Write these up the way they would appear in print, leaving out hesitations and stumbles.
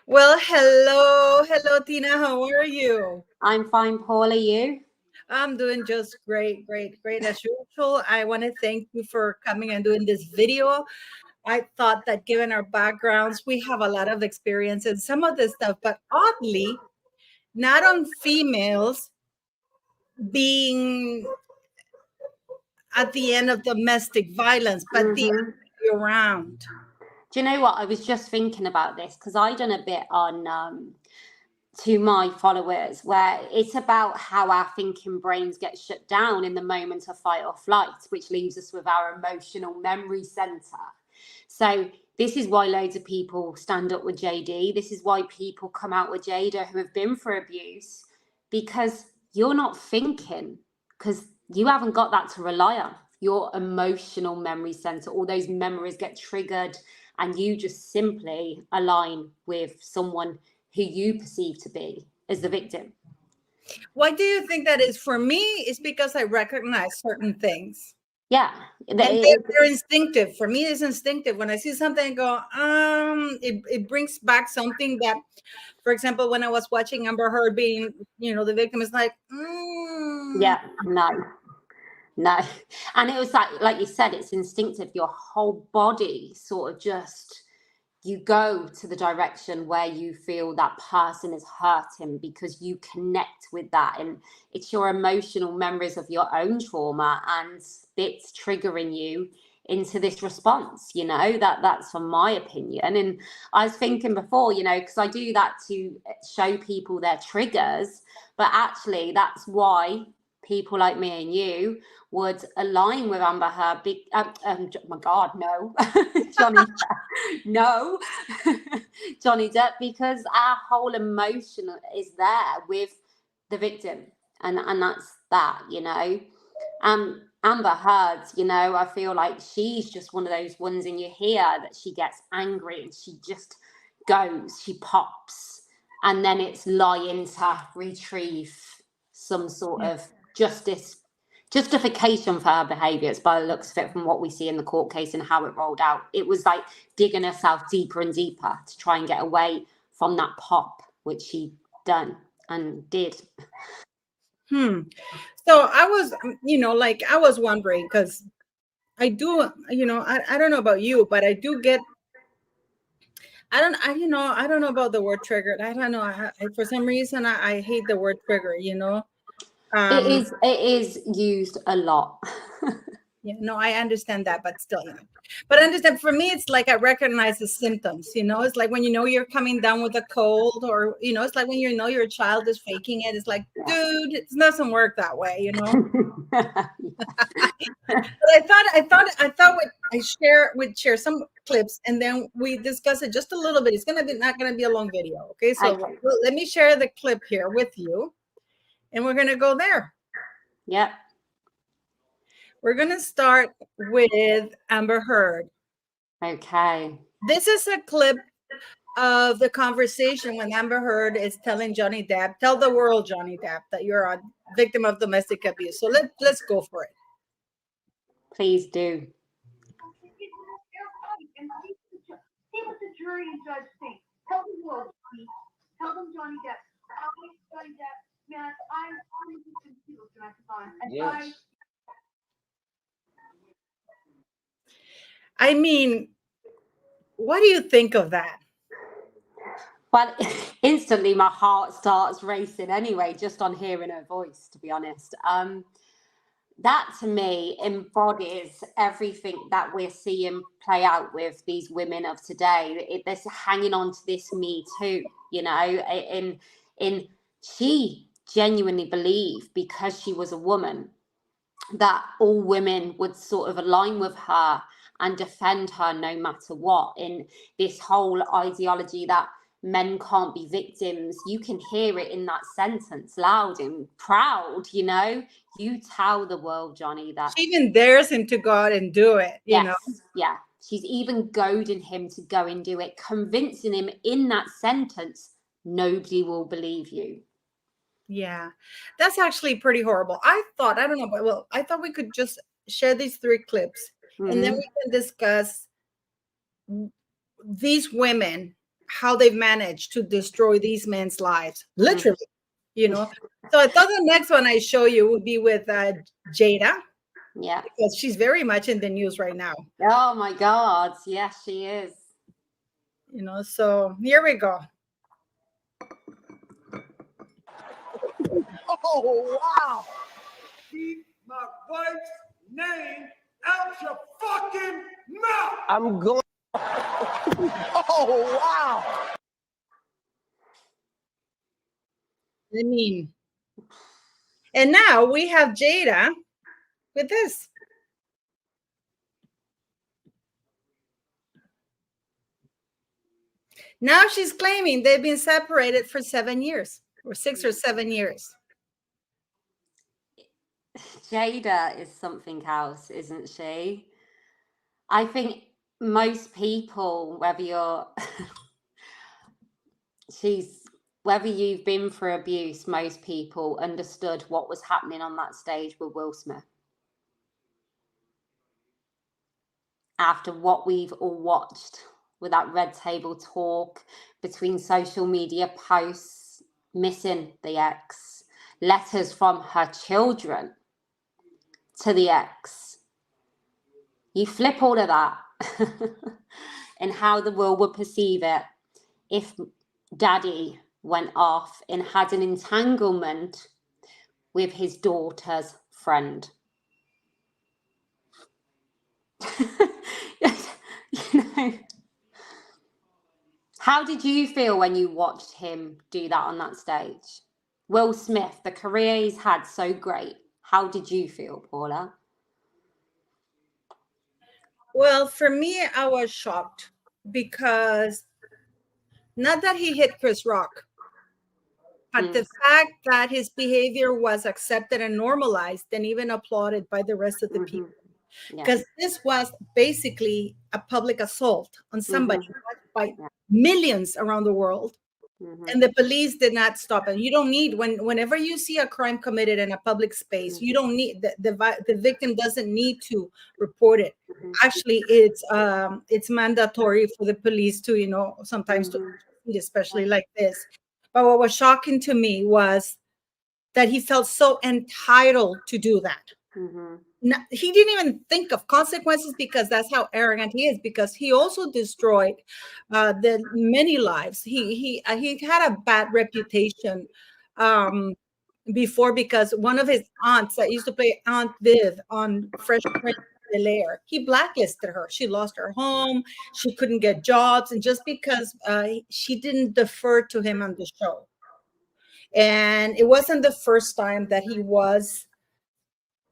Well, hello, Tina. How are you? I'm fine, Paula. You? I'm doing just great as usual. I want to thank you for coming and doing this video. I thought that given our backgrounds, we have a lot of experience in some of this stuff, but oddly, not on females being at the end of domestic violence, but the Mm-hmm. other way around. Do you know what? I was just thinking about this because I done a bit on to my followers where it's about how our thinking brains get shut down in the moment of fight or flight, which leaves us with our emotional memory center. So this is why loads of people stand up with JD. This is why people come out with Jada who have been for abuse, because you're not thinking, because you haven't got that to rely on. Your emotional memory center, all those memories get triggered, and you just simply align with someone who you perceive to be as the victim. Why do you think that is? For me, it's because I recognize certain things. Yeah, And they're instinctive. For me, it's instinctive. When I see something, I go, it brings back something that, for example, when I was watching Amber Heard being, the victim, is like, yeah, no. And it was like you said, it's instinctive. Your whole body sort of just, you go to the direction where you feel that person is hurting because you connect with that. And it's your emotional memories of your own trauma, and it's triggering you into this response, that's from my opinion. And I was thinking before, because I do that to show people their triggers, but actually that's why people like me and you would align with Amber Heard. My God, no, Johnny, no, Johnny Depp, because our whole emotion is there with the victim, and that's that, Amber Heard, I feel like she's just one of those ones, and you hear that she gets angry and she just goes, she pops, and then it's lying to retrieve some sort of justification for her behaviours, by the looks of it, from what we see in the court case and how it rolled out. It was like digging herself deeper and deeper to try and get away from that pop, which she done and did. So I was, I was wondering, because I do, I don't know about you, but I do get, I don't know about the word triggered. I don't know. For some reason, I hate the word trigger, Um, It is used a lot. Yeah, no, I understand that, but still, But I understand, for me, it's like I recognize the symptoms, It's like when you're coming down with a cold, or it's like when your child is faking it. It's like, dude, it doesn't work that way, But we'd share some clips, and then we discuss it just a little bit. It's not gonna be a long video, okay? So Okay. let me share the clip here with you, and we're gonna go there. Yep. We're going to start with Amber Heard. Okay. This is a clip of the conversation when Amber Heard is telling Johnny Depp, tell the world, Johnny Depp, that you're a victim of domestic abuse. So let's go for it. Please do. See what the jury and judge think. Tell the world, Johnny. Tell them Johnny Depp. Johnny Depp, man, I'm just people domestic violence. Yes. I mean, what do you think of that? Well, instantly my heart starts racing anyway, just on hearing her voice, to be honest. That to me embodies everything that we're seeing play out with these women of today. They're hanging on to this Me Too, in she genuinely believed, because she was a woman, that all women would sort of align with her and defend her no matter what. In this whole ideology that men can't be victims, you can hear it in that sentence, loud and proud. You tell the world, Johnny, that she even dares him to go out and do it. Yeah, she's even goading him to go and do it, convincing him in that sentence, nobody will believe you. Yeah, that's actually pretty horrible. I thought we could just share these 3 clips, and then we can discuss these women how they've managed to destroy these men's lives, literally, you know. So I thought the next one I show you would be with Jada. Yeah. Because she's very much in the news right now. Oh my God. Yes, she is. You know, so here we go. Oh, wow. Keep my wife's name out your fucking mouth. I'm going. Oh, wow. I mean, and now we have Jada with this. Now she's claiming they've been separated for 7 years or 6 or 7 years. Jada is something else, isn't she? I think most people, whether you're whether you've been through abuse, most people understood what was happening on that stage with Will Smith. After what we've all watched with that red table talk, between social media posts, missing the ex, letters from her children to the ex, you flip all of that and how the world would perceive it if daddy went off and had an entanglement with his daughter's friend. You know, how did you feel when you watched him do that on that stage? Will Smith, the career he's had, so great. How did you feel, Paula? Well, for me, I was shocked because not that he hit Chris Rock, but the fact that his behavior was accepted and normalized and even applauded by the rest of the people. Because this was basically a public assault on somebody by millions around the world. And the police did not stop it. You don't need, whenever you see a crime committed in a public space, you don't need, the victim doesn't need to report it. Actually, it's mandatory for the police to, you know, sometimes to, especially like this. But what was shocking to me was that he felt so entitled to do that. He didn't even think of consequences because that's how arrogant he is, because he also destroyed the many lives. He had a bad reputation before, because one of his aunts that used to play Aunt Viv on Fresh Prince of Bel-Air, he blacklisted her. She lost her home, she couldn't get jobs, and just because she didn't defer to him on the show. And it wasn't the first time that he was,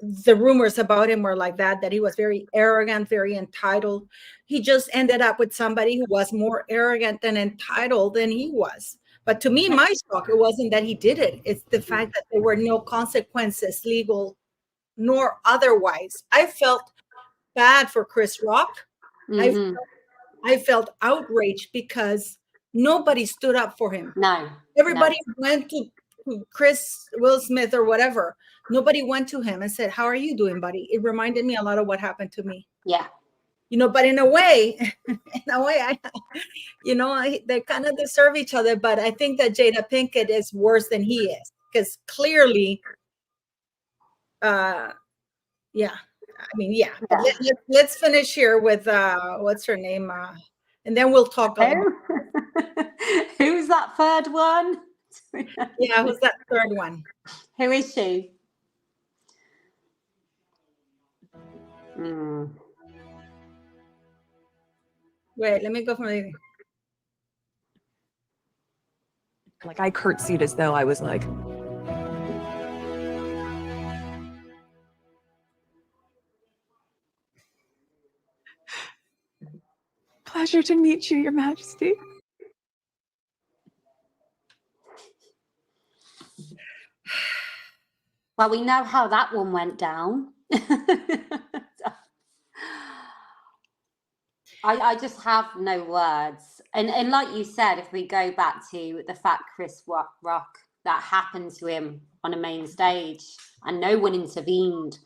the rumors about him were like that he was very arrogant, very entitled. He just ended up with somebody who was more arrogant and entitled than he was. But to me, my shock, it wasn't that he did it. It's the fact that there were no consequences, legal nor otherwise. I felt bad for Chris Rock. I felt outraged because nobody stood up for him. Everybody went to Will Smith or whatever. Nobody went to him and said, "How are you doing, buddy?" It reminded me a lot of what happened to me. You know, but in a way, they kind of deserve each other. But I think that Jada Pinkett is worse than he is, because clearly, But let's finish here with what's her name, and then we'll talk. Who's that third one? Yeah, who's that third one? Who is she? Wait, let me go from the. Like, I curtsied as though I was like, "Pleasure to meet you, Your Majesty." Well, we know how that one went down. I just have no words. And like you said, if we go back to the fact Chris Rock, that happened to him on a main stage and no one intervened,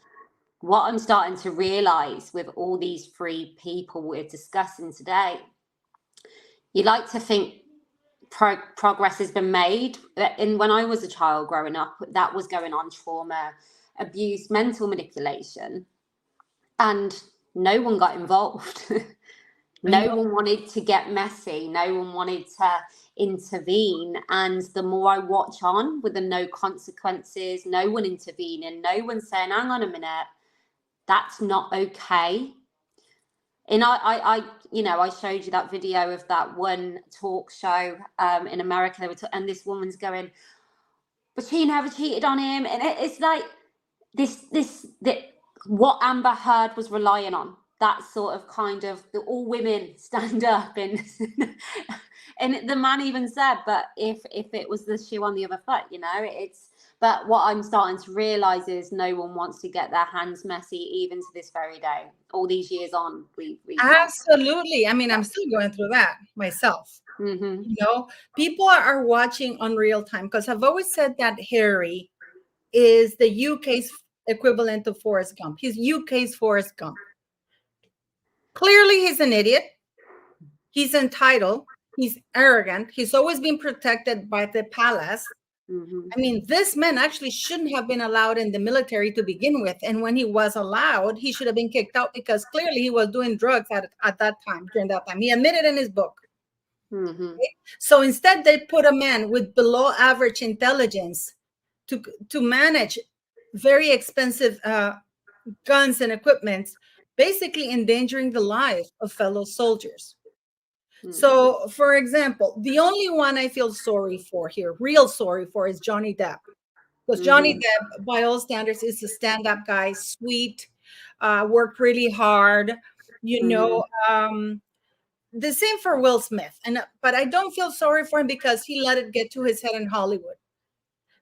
what I'm starting to realise with all these three people we're discussing today, you like to think progress has been made. And when I was a child growing up, that was going on: trauma, abuse, mental manipulation, and no one got involved. No one wanted to get messy. No one wanted to intervene. And the more I watch on with the no consequences, no one intervening, no one saying, hang on a minute, that's not okay. And I showed you that video of that one talk show in America, and this woman's going, but she never cheated on him. And it's like what Amber Heard was relying on. That sort of kind of all women stand up, and and the man even said, but if it was the shoe on the other foot, it's. But what I'm starting to realise is no one wants to get their hands messy, even to this very day. All these years on, we absolutely. I mean, I'm still going through that myself. People are watching on real time, because I've always said that Harry is the UK's equivalent of Forrest Gump. He's UK's Forrest Gump. Clearly, he's an idiot. He's entitled. He's arrogant. He's always been protected by the palace. I mean, this man actually shouldn't have been allowed in the military to begin with. And when he was allowed, he should have been kicked out, because clearly he was doing drugs at that time, during that time. He admitted in his book. Okay? So instead, they put a man with below average intelligence to manage very expensive guns and equipment, basically endangering the lives of fellow soldiers. So, for example, the only one I feel sorry for here, real sorry for, is Johnny Depp. Because Johnny Depp, by all standards, is a stand-up guy, sweet, worked really hard, the same for Will Smith. But I don't feel sorry for him, because he let it get to his head in Hollywood.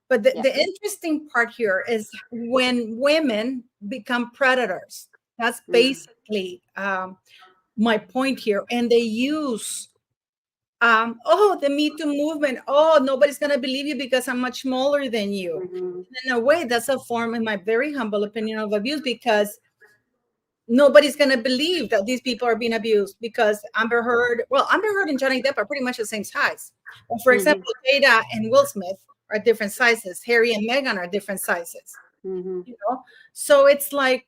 But the interesting part here is when women become predators. That's basically my point here. And they use, the Me Too movement. Oh, nobody's going to believe you because I'm much smaller than you. In a way, that's a form, in my very humble opinion, of abuse, because nobody's going to believe that these people are being abused, because Amber Heard and Johnny Depp are pretty much the same size. Well, for example, Jada and Will Smith are different sizes. Harry and Meghan are different sizes. So it's like,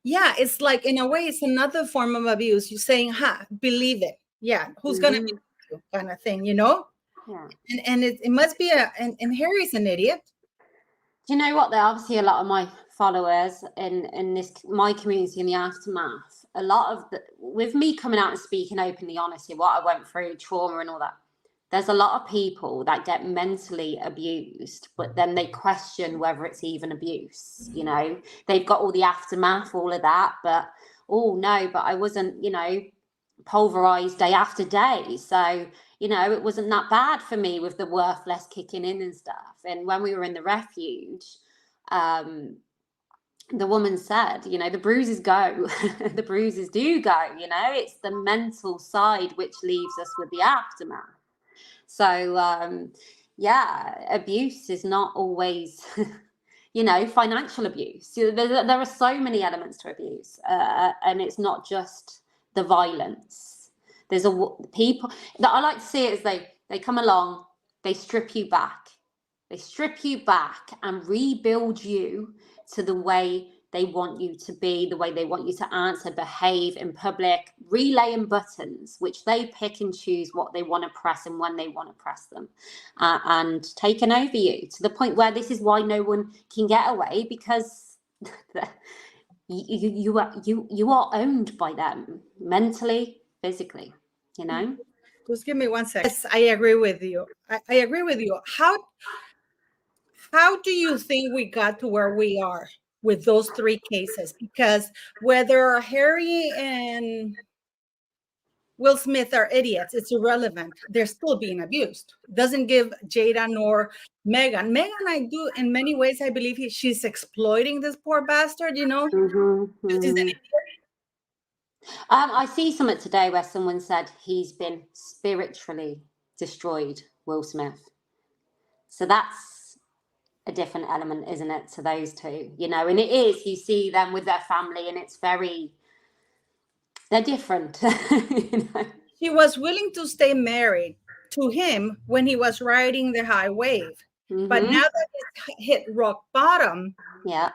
it's like, in a way, it's another form of abuse. You're saying, believe it. Yeah, who's going to believe you, kind of thing, Yeah. And it must be and Harry's an idiot. Do you know what? There are obviously a lot of my followers in my community in the aftermath. A lot of with me coming out and speaking openly, honestly, what I went through, trauma and all that. There's a lot of people that get mentally abused, but then they question whether it's even abuse. They've got all the aftermath, all of that, but I wasn't, pulverized day after day. So, it wasn't that bad for me with the worthless kicking in and stuff. And when we were in the refuge, the woman said, the bruises go, the bruises do go, it's the mental side which leaves us with the aftermath. So, abuse is not always, financial abuse. There are so many elements to abuse, and it's not just the violence. There's people that I like to see it as they come along, they strip you back and rebuild you to the way they want you to be, the way they want you to answer, behave in public, relaying buttons, which they pick and choose what they want to press and when they want to press them, and taking over you to the point where this is why no one can get away, because you are owned by them mentally, physically, Just give me 1 second. Yes, I agree with you. I agree with you. How do you think we got to where we are with those three cases? Because whether Harry and Will Smith are idiots, it's irrelevant. They're still being abused. Doesn't give Jada nor Meghan. Meghan, I do, in many ways, I believe she's exploiting this poor bastard, She's an idiot. I see something today where someone said he's been spiritually destroyed, Will Smith. So that's a different element, isn't it, to those two, and it is, you see them with their family, and it's they're different. she was willing to stay married to him when he was riding the high wave. But now that it's hit rock bottom, yeah,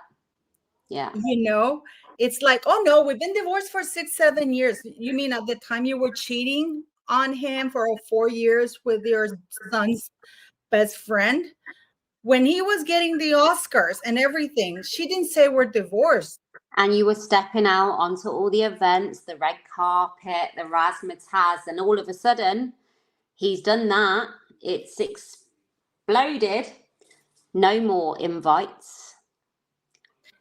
you know, it's like, oh no, we've been divorced for 6-7 years. You mean at the time you were cheating on him for 4 years with your son's best friend? When he was getting the Oscars and everything, she didn't say we're divorced. And you were stepping out onto all the events, the red carpet, the razzmatazz, and all of a sudden, he's done that. It's exploded. No more invites.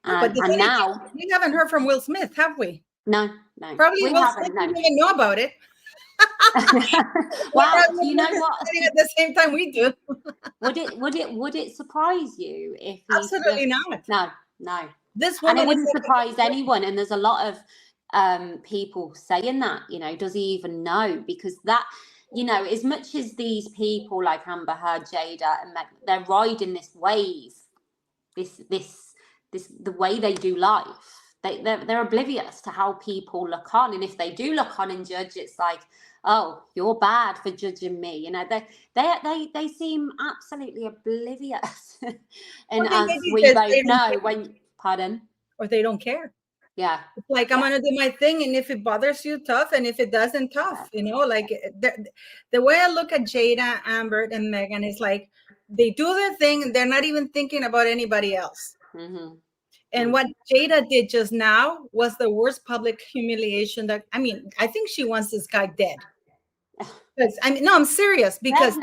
But And now we haven't heard from Will Smith, have we? No. Probably we Will haven't. Smith No. didn't even know about it. Well, you know what? At the same time we do. Would it surprise you if he Absolutely not. No. This one, and it wouldn't surprise anyone. And there's a lot of people saying that, you know, does he even know? Because that, you know, as much as these people like Amber Heard, Jada, and Meghan, they're riding this wave, this the way they do life. They're oblivious to how people look on, and if they do look on and judge, it's like, oh, you're bad for judging me. You know, they seem absolutely oblivious, and as we both know, pardon, or they don't care. Yeah, it's like I'm gonna do my thing, and if it bothers you, tough, and if it doesn't, tough. You know, like the way I look at Jada, Amber, and Meghan is like they do their thing, and they're not even thinking about anybody else. Mm-hmm. And what Jada did just now was the worst public humiliation that, I mean, I think she wants this guy dead. Because I mean, no, I'm serious, because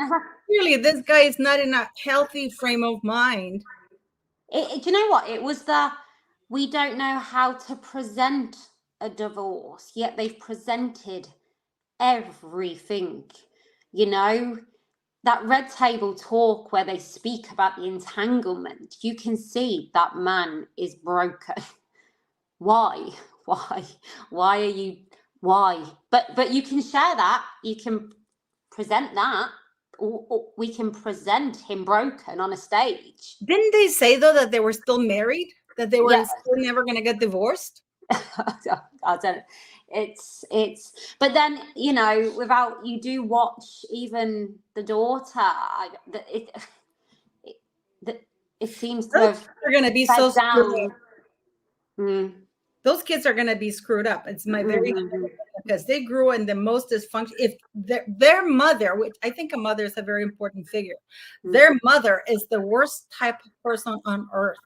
clearly this guy is not in a healthy frame of mind. Do you know what? It was we don't know how to present a divorce, yet they've presented everything, you know. That red table talk where they speak about the entanglement, you can see that man is broken. Why? Are you? Why? But you can share that. You can present that, or we can present him broken on a stage. Didn't they say though that they were still married? That they were still never going to get divorced? I don't. It's but then, you know, without, you do watch even the daughter, it seems to have they're going to be so down. Those kids are going to be screwed up. It's my very because they grew in the most dysfunction. If their mother, which I think a mother is a very important figure, their mother is the worst type of person on earth,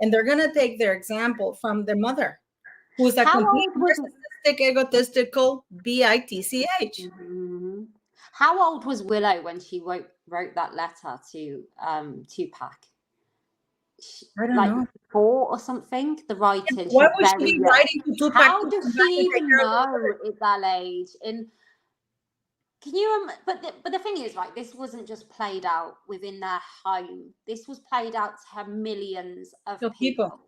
and they're going to take their example from their mother, who's a complete narcissistic, egotistical bitch. How old was Willow when she wrote that letter to Tupac? I don't know. 4 or something. The writing. Why would she be writing to Tupac? How does she even know at that age? And can you? But the thing is, right? This wasn't just played out within their home. This was played out to millions of people.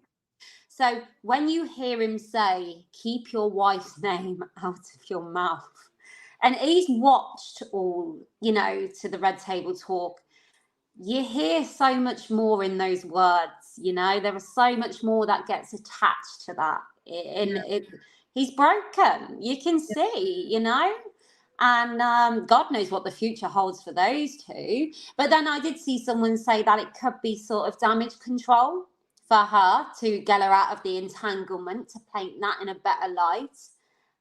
So when you hear him say, "Keep your wife's name out of your mouth," and he's watched all, you know, to the red table talk, you hear so much more in those words. You know, there is so much more that gets attached to that. He's broken. You can see, you know, and God knows what the future holds for those two. But then I did see someone say that it could be sort of damage control for her to get her out of the entanglement, to paint that in a better light.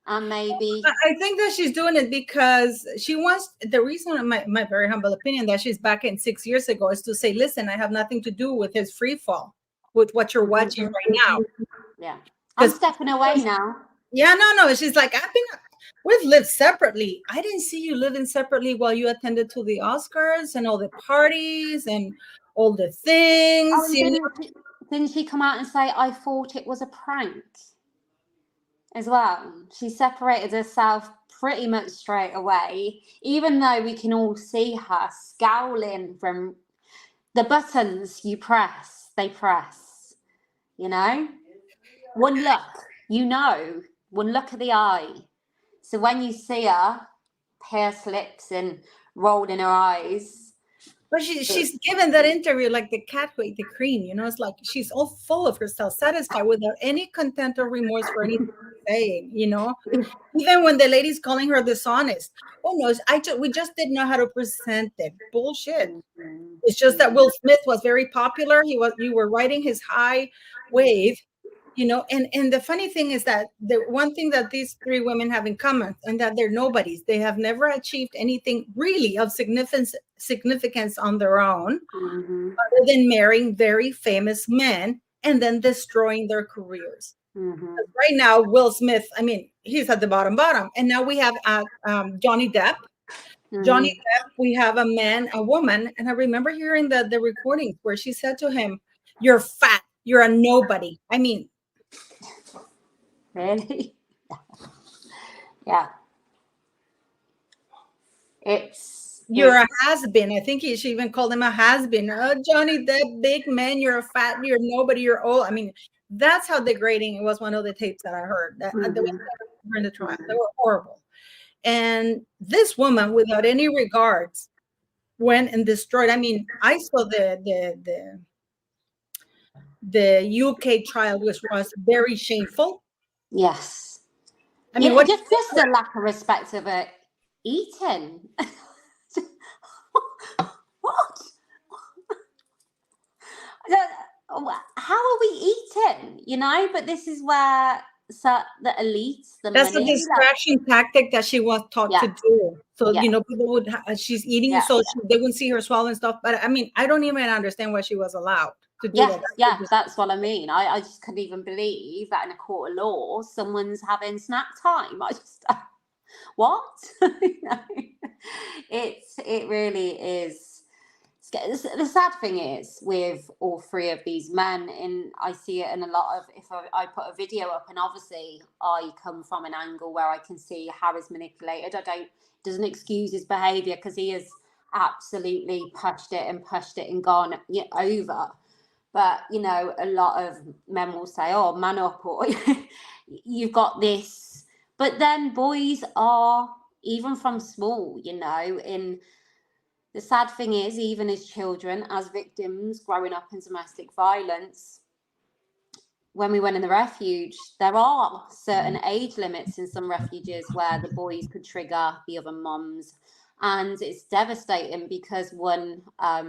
And maybe I think that she's doing it because she wants, the reason, my very humble opinion, that she's back in 6 years ago is to say, listen, I have nothing to do with his free fall, with what you're watching right now. Yeah, I'm stepping away now. Yeah, no, she's like, we've lived separately. I didn't see you living separately while you attended to the Oscars and all the parties and all the things. Oh, didn't she come out and say, I thought it was a prank as well? She separated herself pretty much straight away, even though we can all see her scowling from the buttons you press, they press, you know? One look, you know, one look at the eye. So when you see her, pierced lips and rolled in her eyes, But she's given that interview like the cat who ate the cream, you know. It's like she's all full of herself, satisfied without any content or remorse for anything she's saying, you know. Even when the lady's calling her dishonest, oh no, we just didn't know how to present it. Bullshit. It's just that Will Smith was very popular. You were riding his high wave, you know. And the funny thing is that the one thing that these three women have in common, and that they're nobodies. They have never achieved anything really of significance on their own, other than marrying very famous men and then destroying their careers. Right now, Will Smith, I mean, he's at the bottom, and now we have Johnny Depp. Johnny Depp, we have a woman, and I remember hearing the recording where she said to him, "You're fat, you're a nobody." I mean, really? Yeah. You're a has-been. I think she even called him a has-been. Oh, Johnny Depp, big man, you're a fat, you're nobody, you're old. I mean, that's how degrading it was. One of the tapes that I heard that during the trial, they were horrible. And this woman, without any regards, went and destroyed. I mean, I saw the UK trial, which was very shameful. Yes. I mean, just the lack of respect of it eating. What? How are we eating? You know, but this is where the elites, that's money, a distraction tactic that she was taught to do. So you know, people would she's eating, so they wouldn't see her swallow and stuff. But I mean, I don't even understand why she was allowed to do that. Yeah, that's what I mean. I just couldn't even believe that in a court of law, someone's having snack time. I just what? You know, it really is. The sad thing is with all three of these men, and I see it in a lot of, if I put a video up, and obviously I come from an angle where I can see how he's manipulated. Doesn't excuse his behavior, because he has absolutely pushed it and gone over. But, you know, a lot of men will say, oh, man up, or you've got this. But then boys are, even from small, you know, the sad thing is, even as children, as victims growing up in domestic violence, when we went in the refuge, there are certain age limits in some refuges where the boys could trigger the other moms. And it's devastating, because one of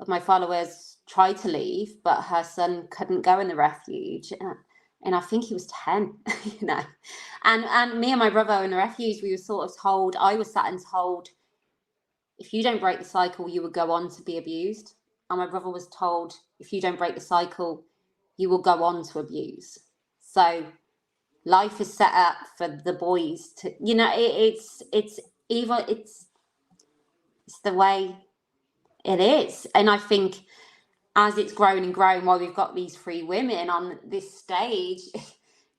my followers tried to leave, but her son couldn't go in the refuge. And I think he was 10, you know. And me and my brother in the refuge, we were sort of told, I was sat and told, if you don't break the cycle, you will go on to be abused. And my brother was told, if you don't break the cycle, you will go on to abuse. So life is set up for the boys to, you know, it's the way it is. And I think as it's grown and grown, why we've got these three women on this stage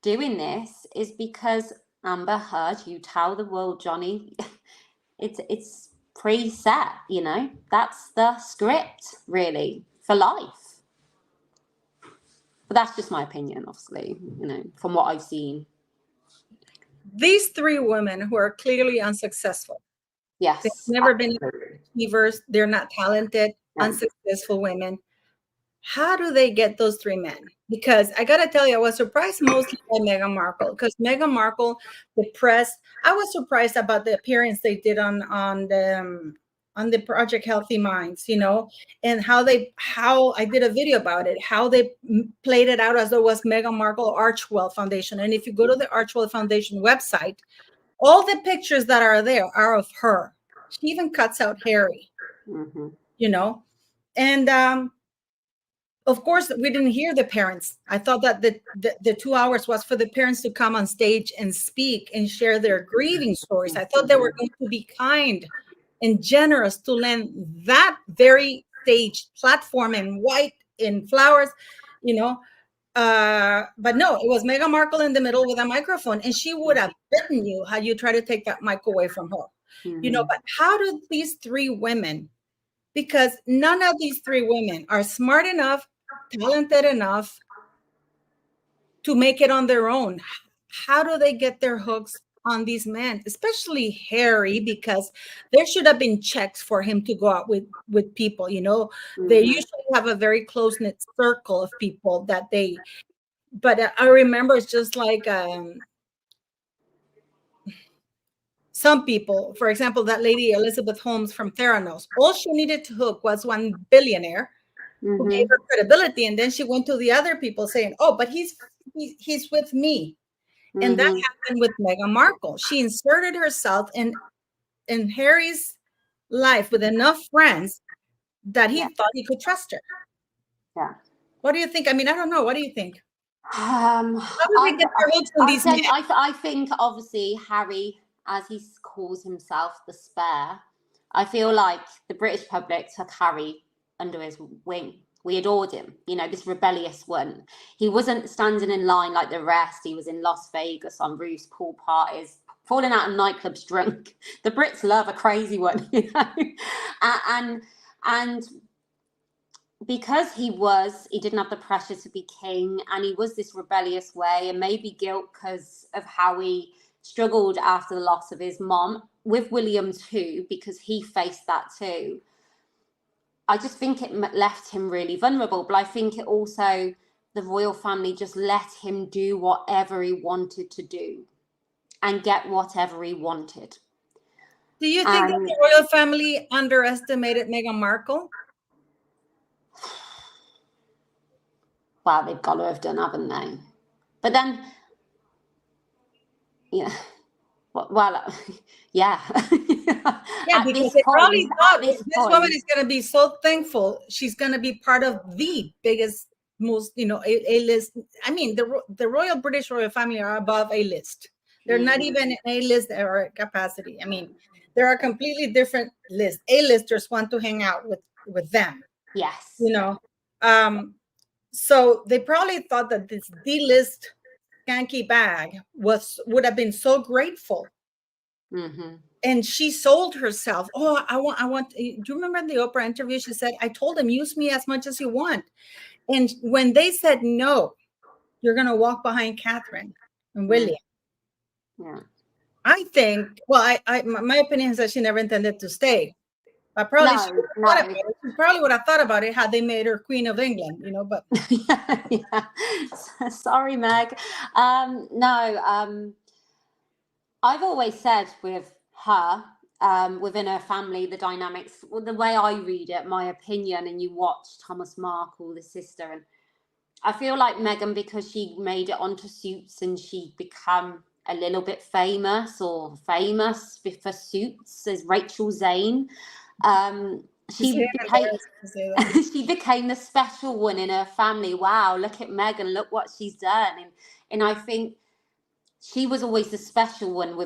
doing this is because Amber Heard, you tell the world, Johnny, it's preset, you know, that's the script really for life. But that's just my opinion, obviously, you know, from what I've seen. These three women who are clearly unsuccessful. Yes. They've never been achievers. They're not talented, unsuccessful women. How do they get those three men? Because I got to tell you, I was surprised mostly by Meghan Markle, because Meghan Markle, the press, I was surprised about the appearance they did on the Project Healthy Minds, you know, and how I did a video about it, how they played it out as though it was Meghan Markle Archwell Foundation. And if you go to the Archwell Foundation website, all the pictures that are there are of her. She even cuts out Harry, you know, and of course, we didn't hear the parents. I thought that the 2 hours was for the parents to come on stage and speak and share their grieving stories. I thought they were going to be kind and generous to lend that very stage platform in white, in flowers, you know. But no, it was Meghan Markle in the middle with a microphone, and she would have bitten you had you try to take that mic away from her. You know, but how do these three women, because none of these three women are smart enough, talented enough to make it on their own. How do they get their hooks on these men, especially Harry, because there should have been checks for him to go out with people. You know, they usually have a very close knit circle of people that they. But I remember it's just like some people, for example, that lady Elizabeth Holmes from Theranos. All she needed to hook was one billionaire who gave her credibility, and then she went to the other people saying, "Oh, but he's with me." And that happened with Meghan Markle. She inserted herself in Harry's life with enough friends that he thought he could trust her. Yeah. What do you think? I mean, I don't know. What do you think? I think obviously Harry, as he calls himself, the spare. I feel like the British public took Harry under his wing. We adored him, you know, this rebellious one. He wasn't standing in line like the rest. He was in Las Vegas on roofs, pool parties, falling out of nightclubs drunk. The Brits love a crazy one, you know. And because he didn't have the pressure to be king, and he was this rebellious way, and maybe guilt because of how he struggled after the loss of his mom, with William too, because he faced that too. I just think it left him really vulnerable, but I think it also, the royal family just let him do whatever he wanted to do and get whatever he wanted. Do you think that the royal family underestimated Meghan Markle? Well, they've got to have done, haven't they? But then, yeah. Well, yeah. Yeah, because they probably thought this woman is going to be so thankful. She's going to be part of the biggest, most, you know, A-list. I mean, the royal British royal family are above A-list. They're not even A-list or capacity. I mean, there are completely different lists. A-listers want to hang out with them. Yes. You know, so they probably thought that this D-list skanky bag would have been so grateful. And she sold herself. Oh, I want. Do you remember in the Oprah interview? She said, "I told them, use me as much as you want." And when they said no, you're going to walk behind Catherine and William. Yeah. I think. Well, my opinion is that she never intended to stay. I probably she probably would have thought about it had they made her Queen of England, you know. But yeah. Sorry, Meg. I've always said with her, within her family, the dynamics, well, the way I read it, my opinion, and you watch Thomas Markle, the sister, and I feel like Meghan, because she made it onto Suits and she become a little bit famous for Suits as Rachel Zane. She became the special one in her family. Wow, look at Meghan, look what she's done. And I think she was always the special one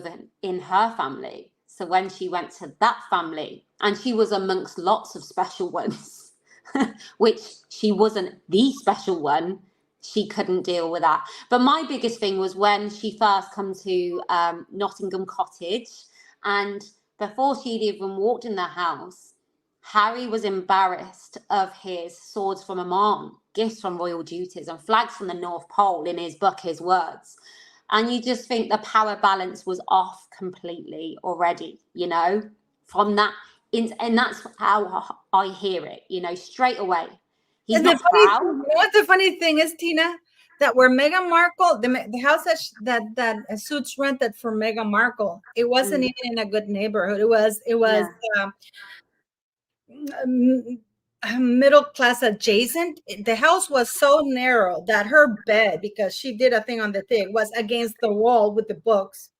in her family. So when she went to that family, and she was amongst lots of special ones, which she wasn't the special one, she couldn't deal with that. But my biggest thing was when she first come to Nottingham Cottage, and before she'd even walked in the house, Harry was embarrassed of his swords from Oman, gifts from royal duties, and flags from the North Pole in his book, his words. And you just think the power balance was off completely already, you know, from that. And that's how I hear it, you know, straight away. He's not proud. You know what the funny thing is, Tina? That where Meghan Markle, the house that Suits rented for Meghan Markle, it wasn't even in a good neighborhood. It was middle class adjacent. The house was so narrow that her bed, because she did a thing on the thing, was against the wall with the books.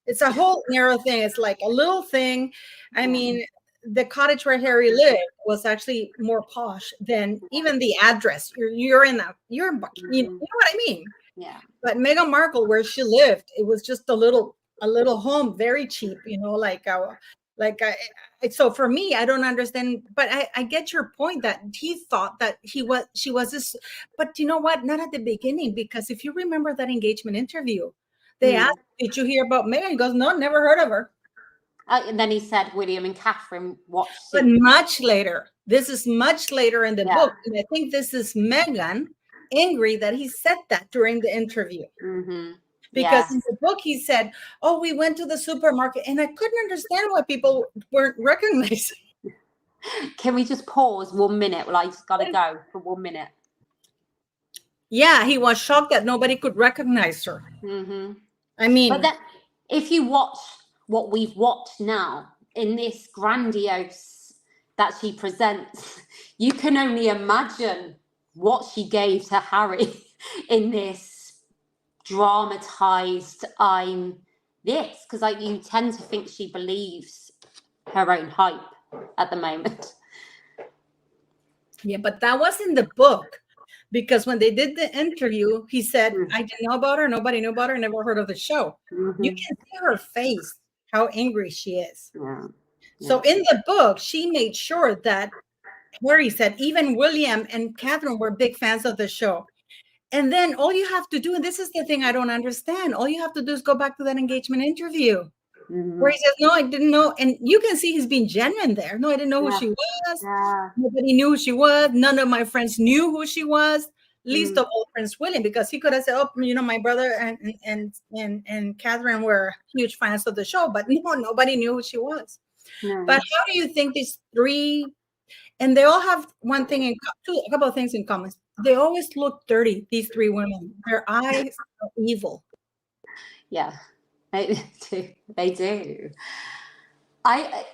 It's a whole narrow thing. It's like a little thing. I mean, the cottage where Harry lived was actually more posh than even the address. You're in you know what I mean? Yeah. But Meghan Markle, where she lived, it was just a little home, very cheap, you know, so for me, I don't understand, but I get your point that he thought that she was this, but you know what? Not at the beginning, because if you remember that engagement interview, they asked, "Did you hear about Meghan?" He goes, "No, never heard of her." And then he said William and Catherine watched. But much later. This is much later in the book, and I think this is Meghan angry that he said that during the interview. Because in the book he said, oh, we went to the supermarket, and I couldn't understand why people weren't recognizing. Can we just pause 1 minute? Well, I just got to go for 1 minute. Yeah, he was shocked that nobody could recognize her. Mm-hmm. I mean, but then if you watch what we've watched now in this grandiose that she presents, you can only imagine what she gave to Harry in this dramatized this, because like you tend to think she believes her own hype at the moment. Yeah, but that was in the book, because when they did the interview, he said, I didn't know about her, nobody knew about her, never heard of the show. You can see her face, how angry she is. So in the book, she made sure that Harry said even William and Catherine were big fans of the show. And then all you have to do, and this is the thing I don't understand, all you have to do is go back to that engagement interview where he says, no, I didn't know. And you can see he's being genuine there. No, I didn't know who she was. Nobody knew who she was. None of my friends knew who she was, least of all Prince William, because he could have said, oh, you know, my brother and Catherine were huge fans of the show, but no, nobody knew who she was. But how do you think these three, and they all have one thing a couple of things in common. They always look dirty, these three women. Their eyes are evil. Yeah, they do.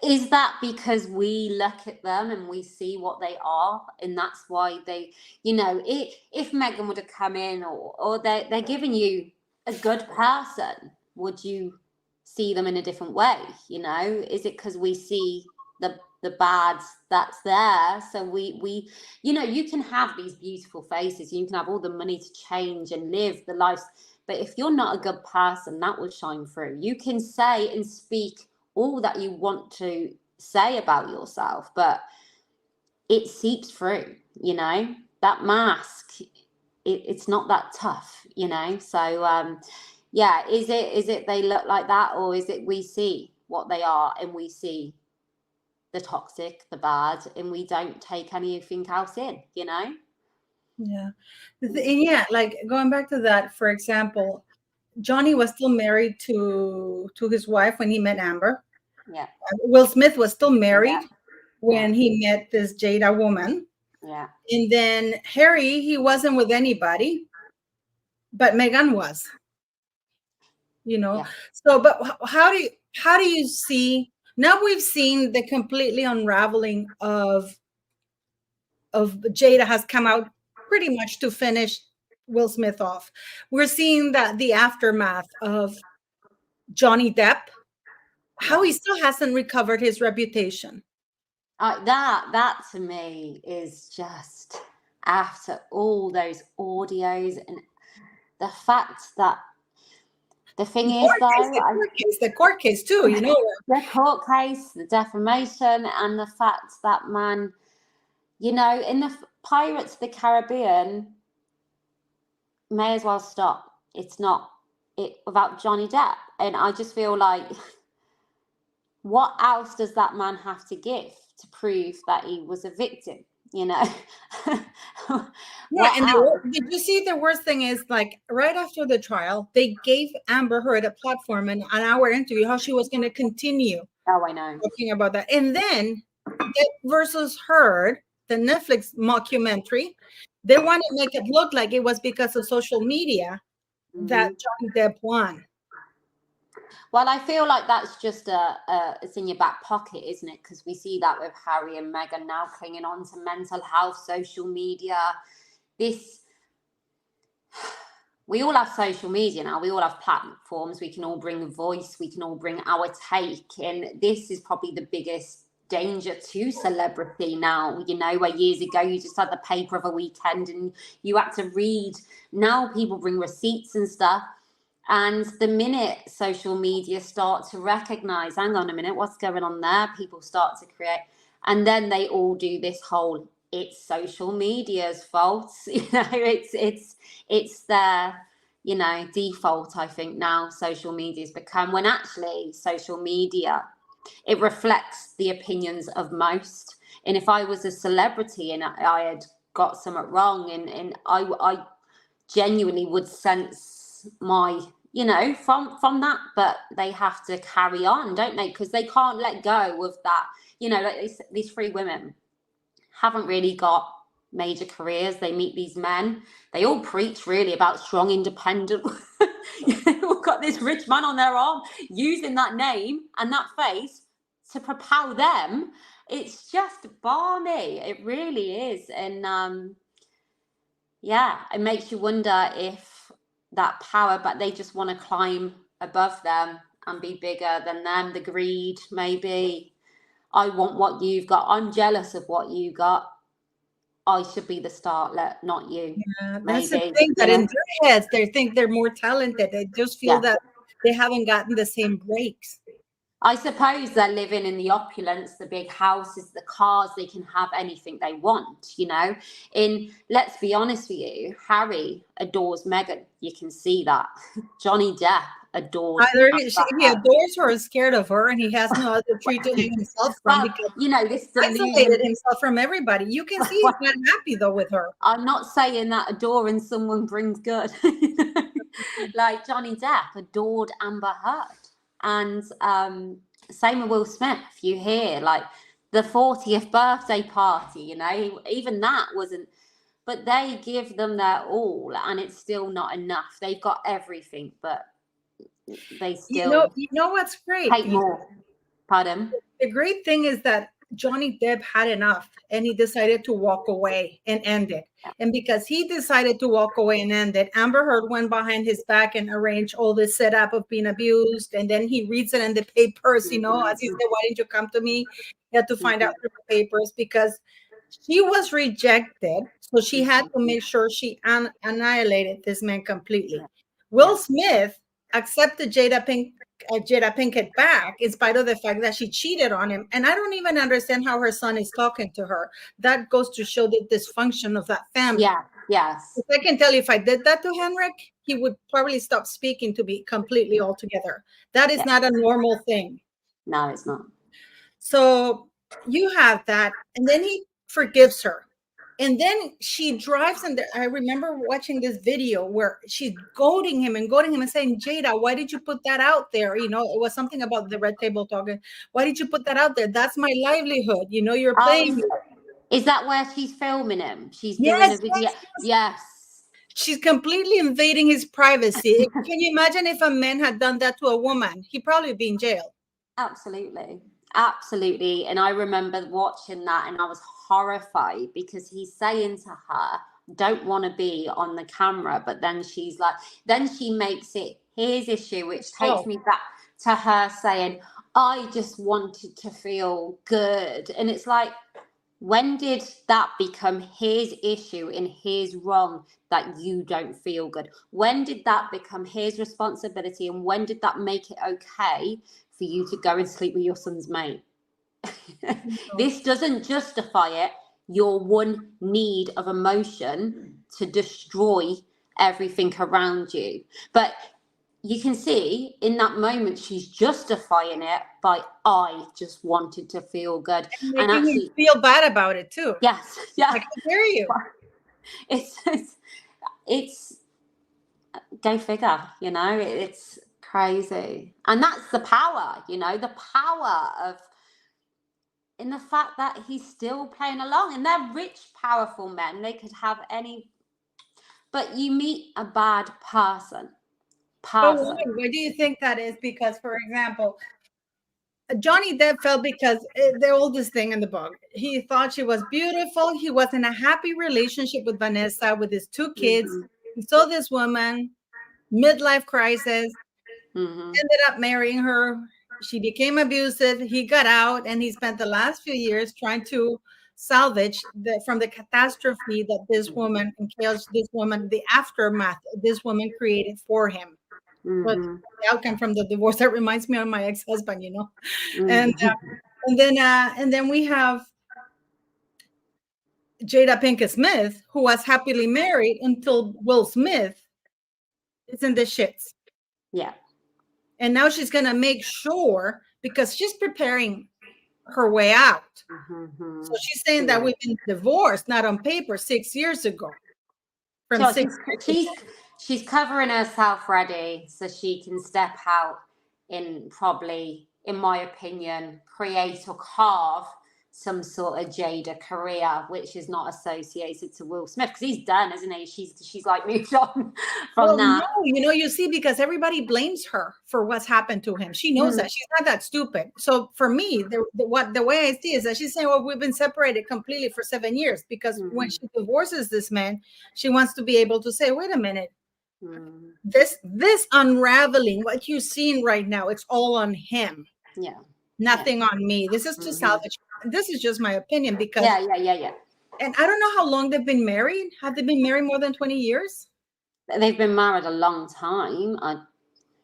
Is that because we look at them and we see what they are, and that's why they, you know, if Meghan would have come in or they're giving you a good person, would you see them in a different way? You know, is it because we see the bad that's there? So we you know, you can have these beautiful faces, you can have all the money to change and live the life, but if you're not a good person, that will shine through. You can say and speak all that you want to say about yourself, but it seeps through, you know, that mask, it's not that tough, you know. So yeah, is it they look like that, or is it we see what they are and we see the toxic, the bad, and we don't take anything else in, you know? Yeah. And yeah, like going back to that, for example, Johnny was still married to his wife when he met Amber. Yeah. Will Smith was still married when he met this Jada woman. Yeah. And then Harry, he wasn't with anybody, but Meghan was. You know. So, but how do you see, now we've seen the completely unraveling of Jada has come out pretty much to finish Will Smith off. We're seeing that the aftermath of Johnny Depp, how he still hasn't recovered his reputation. That to me is just, after all those audios, and the fact that the thing is, the court case too, you know, the court case, the defamation, and the fact that, man, you know, in the Pirates of the Caribbean, may as well stop. It's not it without Johnny Depp. And I just feel like, what else does that man have to give to prove that he was a victim, you know? Yeah, and did you see the worst thing is, like, right after the trial, they gave Amber Heard a platform and an hour interview, how she was going to continue. Oh, I know. Talking about that. And then Depp versus Heard, the Netflix mockumentary, they want to make it look like it was because of social media that Johnny Depp won. Well, I feel like that's just it's in your back pocket, isn't it? Because we see that with Harry and Meghan now clinging on to mental health, social media. We all have social media now. We all have platforms. We can all bring a voice. We can all bring our take. And this is probably the biggest danger to celebrity now, you know, where years ago you just had the paper of a weekend and you had to read. Now people bring receipts and stuff. And the minute social media start to recognize, hang on a minute, what's going on there? People start to create, and then they all do this whole, it's social media's fault. You know, it's their, you know, default, I think now social media's become, when actually social media, it reflects the opinions of most. And if I was a celebrity and I had got something wrong, and I genuinely would sense my, you know, from that, but they have to carry on, don't they? Because they can't let go of that. You know, like these three women haven't really got major careers. They meet these men. They all preach really about strong, independent. They've all got this rich man on their arm using that name and that face to propel them. It's just balmy. It really is. And yeah, it makes you wonder if that power, but they just want to climb above them and be bigger than them. The greed, maybe. I want what you've got. I'm jealous of what you got. I should be the starlet, not you. Yeah, maybe, that's the thing, that in their heads, they think they're more talented. They just feel that they haven't gotten the same breaks. I suppose they're living in the opulence, the big houses, the cars. They can have anything they want, you know. Let's be honest with you, Harry adores Meghan. You can see that. Johnny Depp adores either he adores her or is scared of her, and he has no other tree to hang himself from, because you know, this isolated himself from everybody. You can see he's not happy though with her. I'm not saying that adoring someone brings good. Like Johnny Depp adored Amber Heard. And same with Will Smith. You hear like the 40th birthday party, you know, even that wasn't, but they give them their all and it's still not enough. They've got everything, but they still you know what's great? Take more. Pardon? The great thing is that Johnny Depp had enough and he decided to walk away and end it. And because he decided to walk away and end it, Amber Heard went behind his back and arranged all this setup of being abused. And then he reads it in the papers, you know, as he said, why didn't you come to me? He had to find out through the papers because she was rejected. So she had to make sure she annihilated this man completely. Will Smith accepted Jada Pinkett back in spite of the fact that she cheated on him. And I don't even understand how her son is talking to her. That goes to show the dysfunction of that family. Yeah, yes. I can tell you, if I did that to Henrik, he would probably stop speaking to me completely altogether. That is not a normal thing. No, it's not. So you have that. And then he forgives her. And then she drives, and I remember watching this video where she's goading him and saying, Jada, why did you put that out there? You know, it was something about the red table talking. Why did you put that out there? That's my livelihood. You know, you're playing. Is that where she's filming him? She's doing a video. Yes. She's completely invading his privacy. Can you imagine if a man had done that to a woman? He'd probably be in jail. Absolutely. Absolutely. And I remember watching that and I was horrified because he's saying to her, don't want to be on the camera. But then she's like, then she makes it his issue, which takes me back to her saying, I just wanted to feel good. And it's like, when did that become his issue and his wrong that you don't feel good? When did that become his responsibility? And when did that make it okay for you to go and sleep with your son's mate? This doesn't justify it. Your one need of emotion to destroy everything around you. But you can see in that moment, she's justifying it by, I just wanted to feel good. And actually feel bad about it too. Yes. Yeah. I can hear you. It's go figure, you know, it's crazy. And that's the power, you know, the power of, in the fact that he's still playing along, and they're rich, powerful men. They could have any, but you meet a bad person. Oh, why do you think that is? Because, for example, Johnny Depp fell because the oldest thing in the book. He thought she was beautiful. He was in a happy relationship with Vanessa, with his two kids. He saw this woman, midlife crisis, ended up marrying her. She became abusive. He got out, and he spent the last few years trying to salvage from the catastrophe that this woman and this woman, the aftermath this woman created for him. But the outcome from the divorce, that reminds me of my ex-husband, you know. And then we have Jada Pinkett Smith, who was happily married until Will Smith is in the shits. Yeah. And now she's gonna make sure, because she's preparing her way out. So she's saying that we've been divorced, not on paper, 6 years ago. she's covering herself ready so she can step out in probably, in my opinion, create or carve some sort of Jada career, which is not associated to Will Smith, because he's done, isn't he? She's like moved on from that. No, you see, because everybody blames her for what's happened to him. She knows that she's not that stupid. So for me, the way I see is that she's saying, well, we've been separated completely for 7 years, because when she divorces this man, she wants to be able to say, wait a minute, this unraveling, what you're seeing right now, it's all on him. Yeah. Nothing on me. This is to salvage. This is just my opinion, because yeah. And I don't know how long they've been married. Have they been married more than 20 years? They've been married a long time.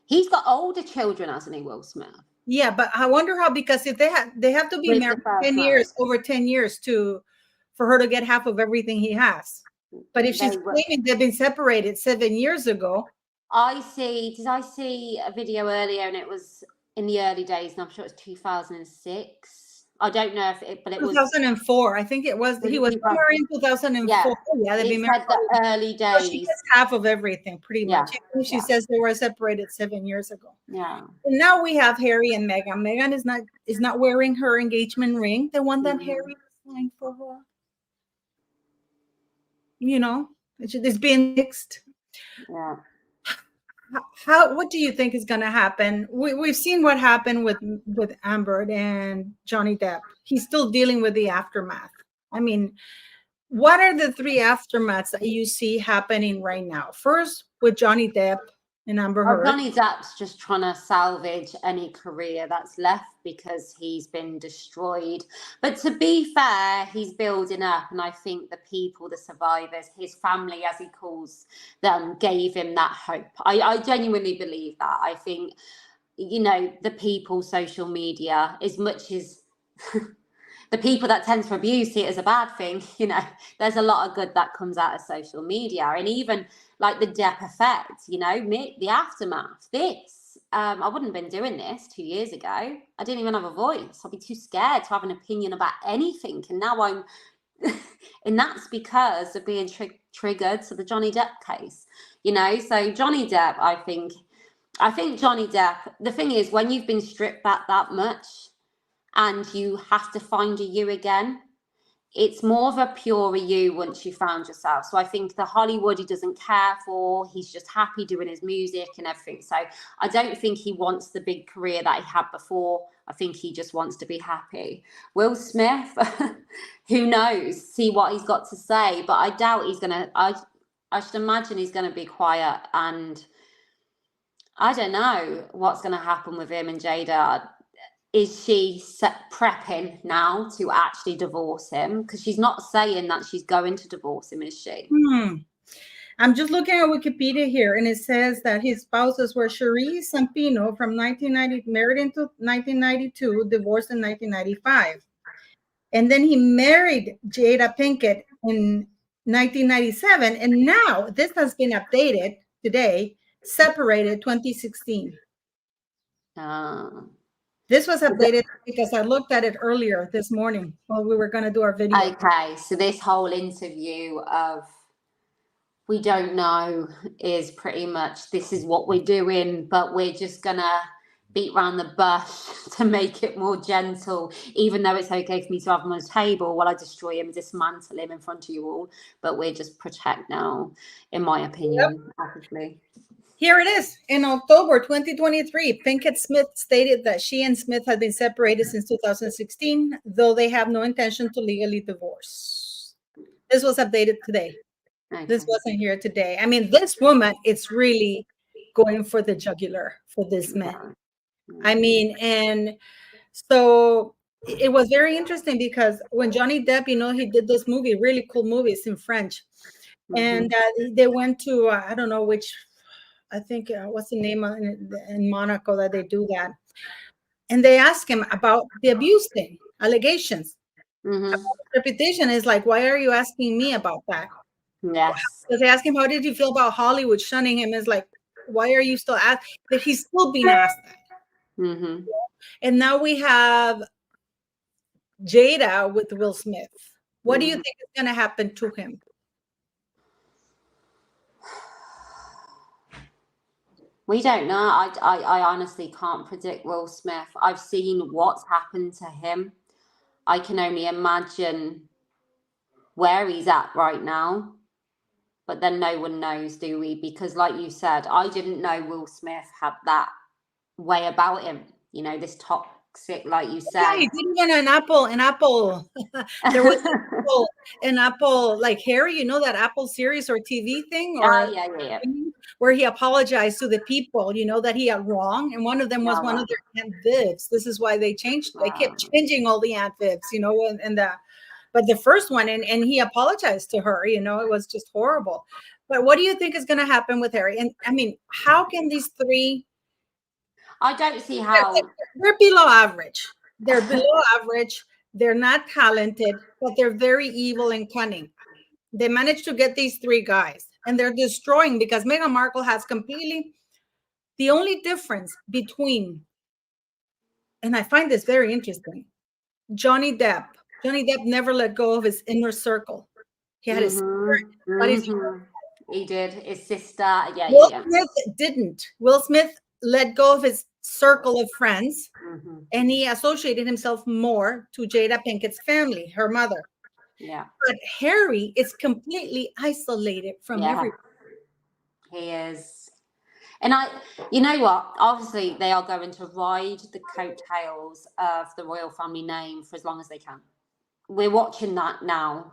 He's got older children, hasn't he, Will Smith? Yeah, but I wonder how, because if they have to be married 10 years, over 10 years for her to get half of everything he has. But if she's claiming they've been separated 7 years ago. Did I see a video earlier, and it was in the early days, and I'm sure it was 2006. I don't know if it, but it 2004. was. I think it was. He was married in 2004. Yeah, they've been married the early days. So she gets half of everything, pretty much. She says they were separated 7 years ago. Yeah. And now we have Harry and Meghan. Meghan is not wearing her engagement ring, the one that Harry was buying for her. You know, it's being fixed. Yeah. What do you think is going to happen? We've seen what happened with Amber and Johnny Depp. He's still dealing with the aftermath. I mean, what are the 3 aftermaths that you see happening right now? First, with Johnny Depp and Amber Heard. Johnny Depp's just trying to salvage any career that's left, because he's been destroyed. But to be fair, he's building up, and I think the people, the survivors, his family, as he calls them, gave him that hope. I genuinely believe that. I think, you know, the people, social media, as much as the people that tend to abuse it as a bad thing, you know, there's a lot of good that comes out of social media. And even like the Depp effect, you know, the aftermath, I wouldn't have been doing this 2 years ago. I didn't even have a voice. I'd be too scared to have an opinion about anything. And now I'm, and that's because of being triggered to the Johnny Depp case, you know. So Johnny Depp, I think Johnny Depp, the thing is, when you've been stripped back that much and you have to find a you again, it's more of a purer you once you found yourself. So I think the Hollywood he doesn't care for. He's just happy doing his music and everything. So I don't think he wants the big career that he had before. I think he just wants to be happy. Will Smith, who knows? See what he's got to say. But I doubt he's going to, I should imagine he's going to be quiet. And I don't know what's going to happen with him and Jada. Is she prepping now to actually divorce him? Because she's not saying that she's going to divorce him, is she? I'm just looking at Wikipedia here, and it says that his spouses were Cherie Zampino from 1990, married in 1992, divorced in 1995. And then he married Jada Pinkett in 1997. And now this has been updated today, separated 2016. This was updated because I looked at it earlier this morning while we were going to do our video. Okay, so this whole interview of we don't know is pretty much this is what we're doing, but we're just going to beat around the bush to make it more gentle, even though it's okay for me to have him on the table while I destroy him, dismantle him in front of you all. But we're just protect now, in my opinion, obviously. Here it is. In October 2023, Pinkett Smith stated that she and Smith had been separated since 2016, though they have no intention to legally divorce. This was updated today. Okay. This wasn't here today. I mean, this woman, it's really going for the jugular for this man. I mean, and so it was very interesting because when Johnny Depp, you know, he did this movie, really cool movies in French. And they went to, I don't know which, I think, what's the name in Monaco that they do that. And they asked him about the abuse thing, allegations. About his reputation is like, why are you asking me about that? Yes. Because they asked him, how did you feel about Hollywood shunning him? It's like, why are you still asking? But he's still being asked that. And now we have Jada with Will Smith. What do you think is going to happen to him? We don't know. I honestly can't predict Will Smith. I've seen what's happened to him. I can only imagine where he's at right now. But then no one knows, do we? Because like you said, I didn't know Will Smith had that way about him. You know, this toxic, like you Yeah, said. he did even an Apple. There was an Apple, like Harry, you know, that Apple series or TV thing, or yeah. where he apologized to the people, you know, that he had wrong. And one of them was one of their Aunt Vivs. This is why they kept changing all the Aunt Vivs, you know, but the first one, and he apologized to her, you know, it was just horrible. But what do you think is going to happen with Harry? And I mean, how can these three? I don't see how. They're below average. They're below average. They're not talented, but they're very evil and cunning. They managed to get these three guys, and they're destroying, because Meghan Markle has completely, the only difference between, and I find this very interesting, Johnny Depp never let go of his inner circle. He had his spirit, but he did. His sister, Will Smith didn't. Will Smith let go of his circle of friends, and he associated himself more to Jada Pinkett's family, her mother. Yeah. But Harry is completely isolated from everyone. He is. And you know what? Obviously, they are going to ride the coattails of the royal family name for as long as they can. We're watching that now,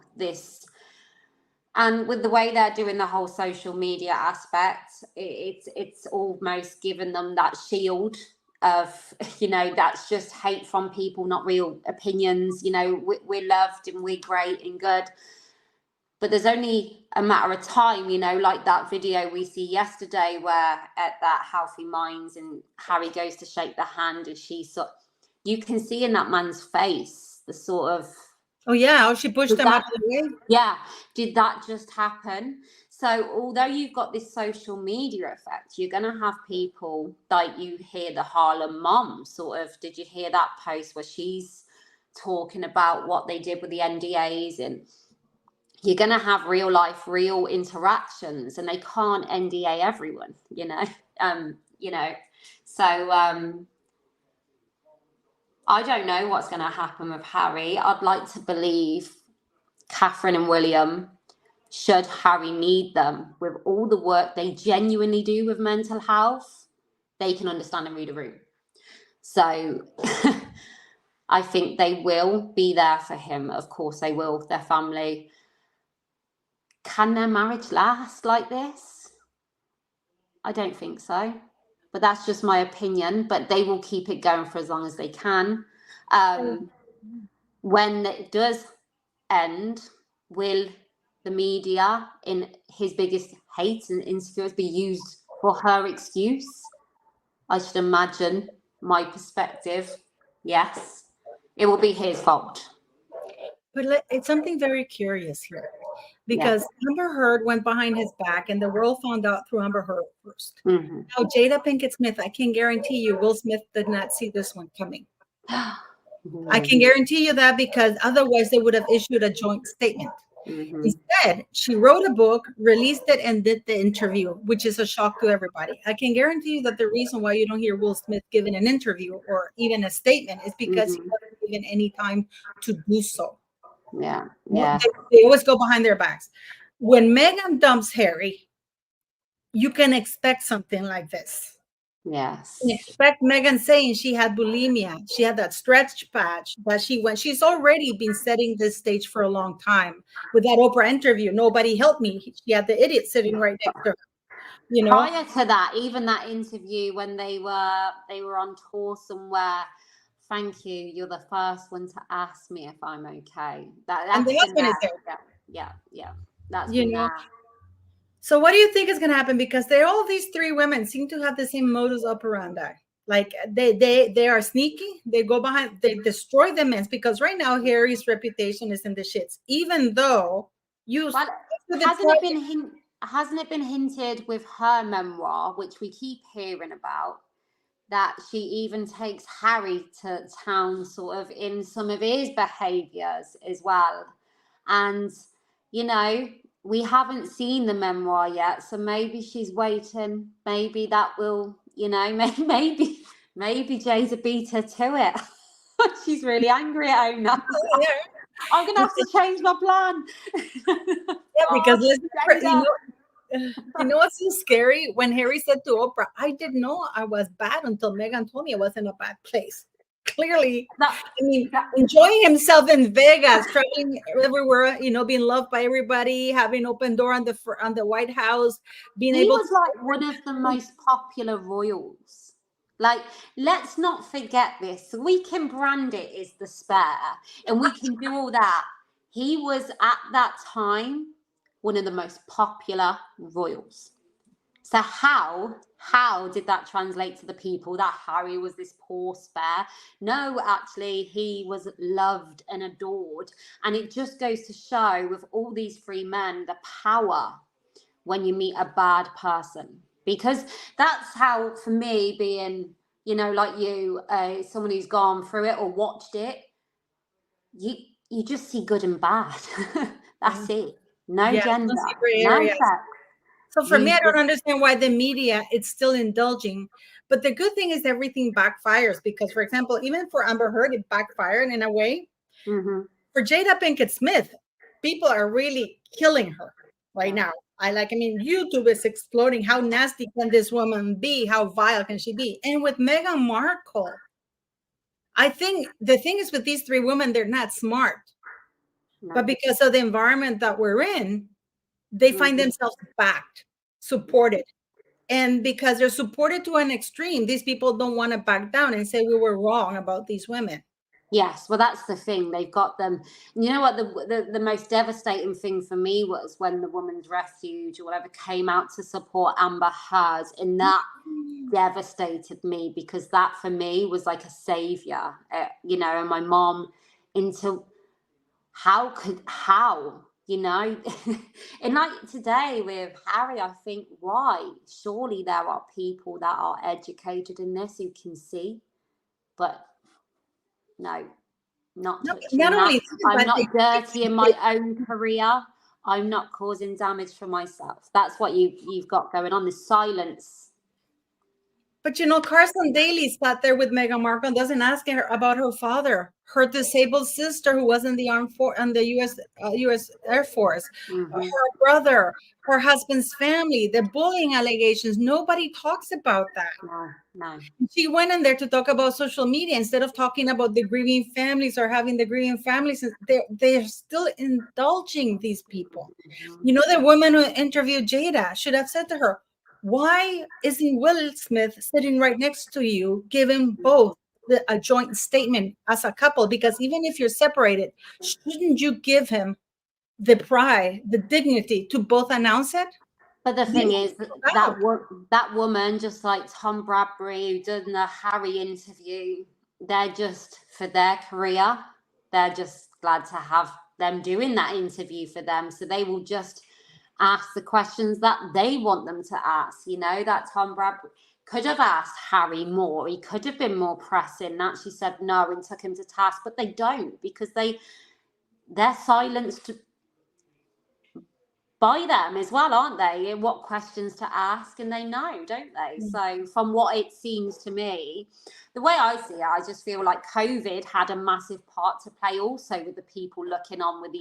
and with the way they're doing the whole social media aspect, it's almost given them that shield of, you know, that's just hate from people, not real opinions. You know, we're loved and we're great and good. But there's only a matter of time, you know, like that video we see yesterday where at that Healthy Minds and Harry goes to shake the hand and you can see in that man's face the sort of, oh yeah, she pushed them out of the way. Yeah, did that just happen? So although you've got this social media effect, you're going to have people like you hear the Harlem mom sort of, did you hear that post where she's talking about what they did with the NDAs, and you're going to have real interactions, and they can't NDA everyone, you know, so I don't know what's going to happen with Harry. I'd like to believe Catherine and William, should Harry need them, with all the work they genuinely do with mental health, they can understand and read a room. So I think they will be there for him. Of course they will, their family. Can their marriage last like this? I don't think so. But that's just my opinion. But they will keep it going for as long as they can. When it does end, will the media, in his biggest hate and insecurities, be used for her excuse? I should imagine, my perspective, yes. It will be his fault. But it's something very curious here, because Amber Heard went behind his back, and the world found out through Amber Heard first. Now, Jada Pinkett Smith, I can guarantee you Will Smith did not see this one coming. I can guarantee you that, because otherwise they would have issued a joint statement. Instead, she wrote a book, released it, and did the interview, which is a shock to everybody. I can guarantee you that the reason why you don't hear Will Smith giving an interview or even a statement is because he wasn't given any time to do so. Yeah. They always go behind their backs. When Meghan dumps Harry, you can expect something like this. Yes. You can expect Meghan saying she had bulimia. She had that stretch patch that she's already been setting this stage for a long time with that Oprah interview. Nobody helped me. She had the idiot sitting right next to her. You know, prior to that, even that interview when they were on tour somewhere. Thank you. You're the first one to ask me if I'm okay. And the husband is there. Yeah. That's you know. So what do you think is going to happen? Because all these three women seem to have the same modus operandi. Like they are sneaky. They go behind. They destroy the men, because right now Harry's reputation is in the shits. Even though hasn't it been hinted with her memoir, which we keep hearing about, that she even takes Harry to town sort of in some of his behaviors as well. And, you know, we haven't seen the memoir yet, so maybe she's waiting. Maybe that will, you know, maybe Jada beat her to it. She's really angry at home now. I'm gonna have to change my plan. Yeah, because you know what's so scary? When Harry said to Oprah, I didn't know I was bad until Meghan told me I was in a bad place. Clearly, enjoying himself in Vegas, traveling everywhere, you know, being loved by everybody, having open door on the White House, being he able was to like one of the most popular royals. Like, let's not forget this. We can brand it as the spare, and we can do all that. He was at that time one of the most popular royals. So how did that translate to the people that Harry was this poor spare? No, actually, he was loved and adored. And it just goes to show with all these three men, the power when you meet a bad person. Because that's how, for me, being, you know, like you, someone who's gone through it or watched it, you just see good and bad. That's it. No gender, no sex. So for me, I don't understand why the media is still indulging. But the good thing is everything backfires because, for example, even for Amber Heard, it backfired in a way. Mm-hmm. For Jada Pinkett Smith, people are really killing her right now. I mean, YouTube is exploding. How nasty can this woman be? How vile can she be? And with Meghan Markle, I think the thing is with these three women, they're not smart. No. But because of the environment that we're in, they find themselves backed, supported. And because they're supported to an extreme, these people don't want to back down and say we were wrong about these women. Yes, well, that's the thing. They've got them. You know what? The most devastating thing for me was when the Women's Refuge or whatever came out to support Amber Heard, and that devastated me because that for me was like a savior, you know. And my mom into how, you know, and like today with Harry, I think why? Surely there are people that are educated in this who can see, but. No, not touching that. I'm not dirty in my own career. I'm not causing damage for myself. That's what you've got going on, this silence. But you know, Carson Daly sat there with Meghan Markle and doesn't ask her about her father, her disabled sister who was in the U.S. Air Force, her brother, her husband's family, the bullying allegations. Nobody talks about that. No. She went in there to talk about social media instead of talking about the grieving families or having the grieving families. They're still indulging these people. You know, the woman who interviewed Jada should have said to her, why isn't Will Smith sitting right next to you, giving both a joint statement as a couple? Because even if you're separated, shouldn't you give him the pride, the dignity to both announce it? But the thing is, that woman, just like Tom Bradbury, who did the Harry interview, they're just, for their career, they're just glad to have them doing that interview for them. So they will just ask the questions that they want them to ask. You know, that Tom Bradbury could have asked Harry more. He could have been more pressing. And actually said no and took him to task, but they don't, because they're silenced by them as well, aren't they? And what questions to ask, and they know, don't they? So from what it seems to me, the way I see it, I just feel like COVID had a massive part to play also with the people looking on with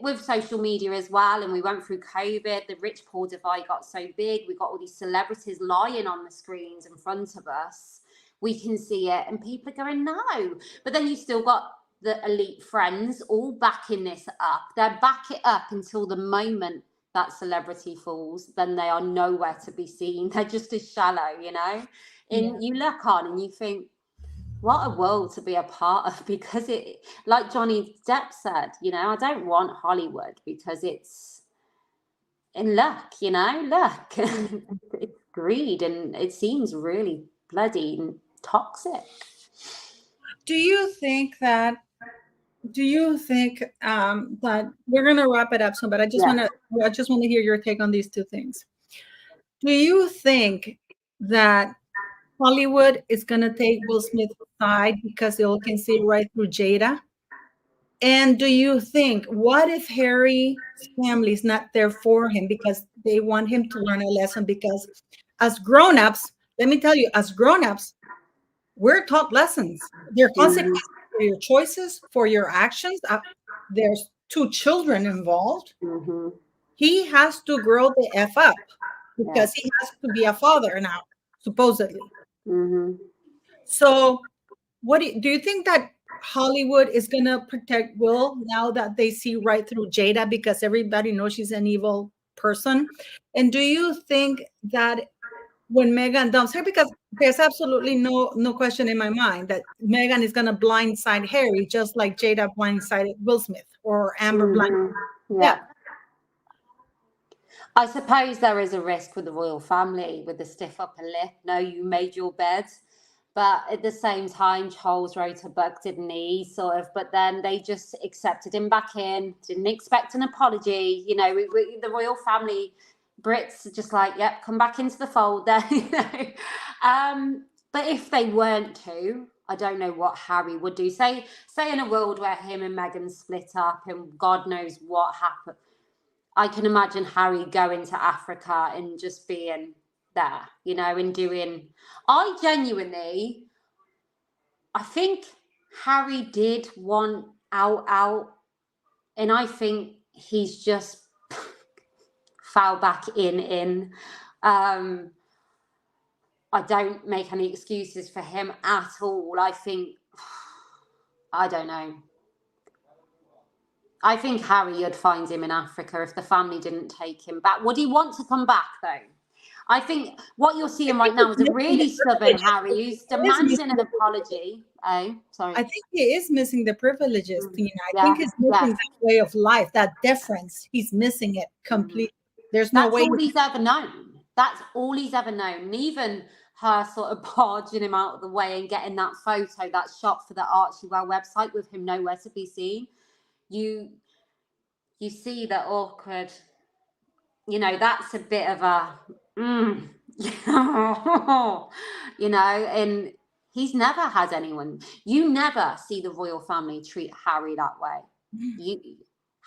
with social media as well. And we went through COVID, the rich poor divide got so big, we got all these celebrities lying on the screens in front of us. We can see it and people are going, no. But then you still got the elite friends all backing this up. They're back it up until the moment that celebrity falls, then they are nowhere to be seen. They're just as shallow, you know. And you look on and you think, what a world to be a part of, because it, like Johnny Depp said, you know, I don't want Hollywood because it's in luck, you know, look, it's greed and it seems really bloody and toxic. Do you think that that we're going to wrap it up soon, but I just want to hear your take on these two things. Do you think that Hollywood is going to take Will Smith's side because they all can see right through Jada? And do you think, what if Harry's family is not there for him because they want him to learn a lesson? Because as grown-ups, let me tell you, as grown-ups, we're taught lessons. There are consequences for your choices, for your actions. There's 2 children involved. He has to grow the F up because he has to be a father now, supposedly. So what do you think that Hollywood is going to protect Will now that they see right through Jada, because everybody knows she's an evil person? And do you think that when Meghan dumps her, because there's absolutely no question in my mind that Meghan is going to blindside Harry just like Jada blindsided Will Smith, or Amber blindsided. Yeah. I suppose there is a risk with the royal family with the stiff upper lip. No, you made your bed. But at the same time, Charles wrote a book, didn't he? Sort of, but then they just accepted him back in, didn't expect an apology. You know, the royal family, Brits are just like, yep, come back into the fold there. You know? But if they weren't to, I don't know what Harry would do. Say in a world where him and Meghan split up and God knows what happened. I can imagine Harry going to Africa and just being there, you know, and doing. I think Harry did want out, and I think he's just fell back in. I don't make any excuses for him at all. I don't know. I think Harry would find him in Africa if the family didn't take him back. Would he want to come back, though? I think what you're seeing right now is a really stubborn Harry who's demanding an apology. Oh, sorry. I think he is missing the privileges, Tina. I think he's missing that way of life, that deference. He's missing it completely. There's no way. That's all he's ever known. That's all he's ever known. And even her sort of barging him out of the way and getting that photo, that shot for the Archewell website with him nowhere to be seen. You see the awkward, you know, that's a bit of a, you know, and he's never had anyone. You never see the royal family treat Harry that way.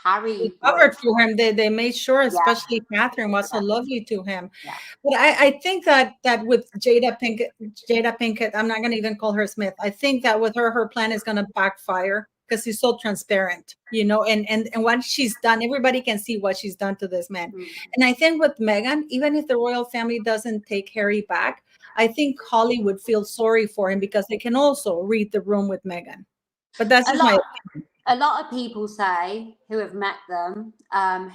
Harry they covered for him. They made sure, especially Catherine was so lovely to him. Yeah. But I think that with Jada Pinkett, I'm not going to even call her Smith. I think that with her plan is going to backfire because he's so transparent, you know, and what she's done, everybody can see what she's done to this man. And I think with Meghan, even if the royal family doesn't take Harry back, I think Hollywood feels sorry for him because they can also read the room with Meghan. But that's just my opinion. A lot of people say, who have met them,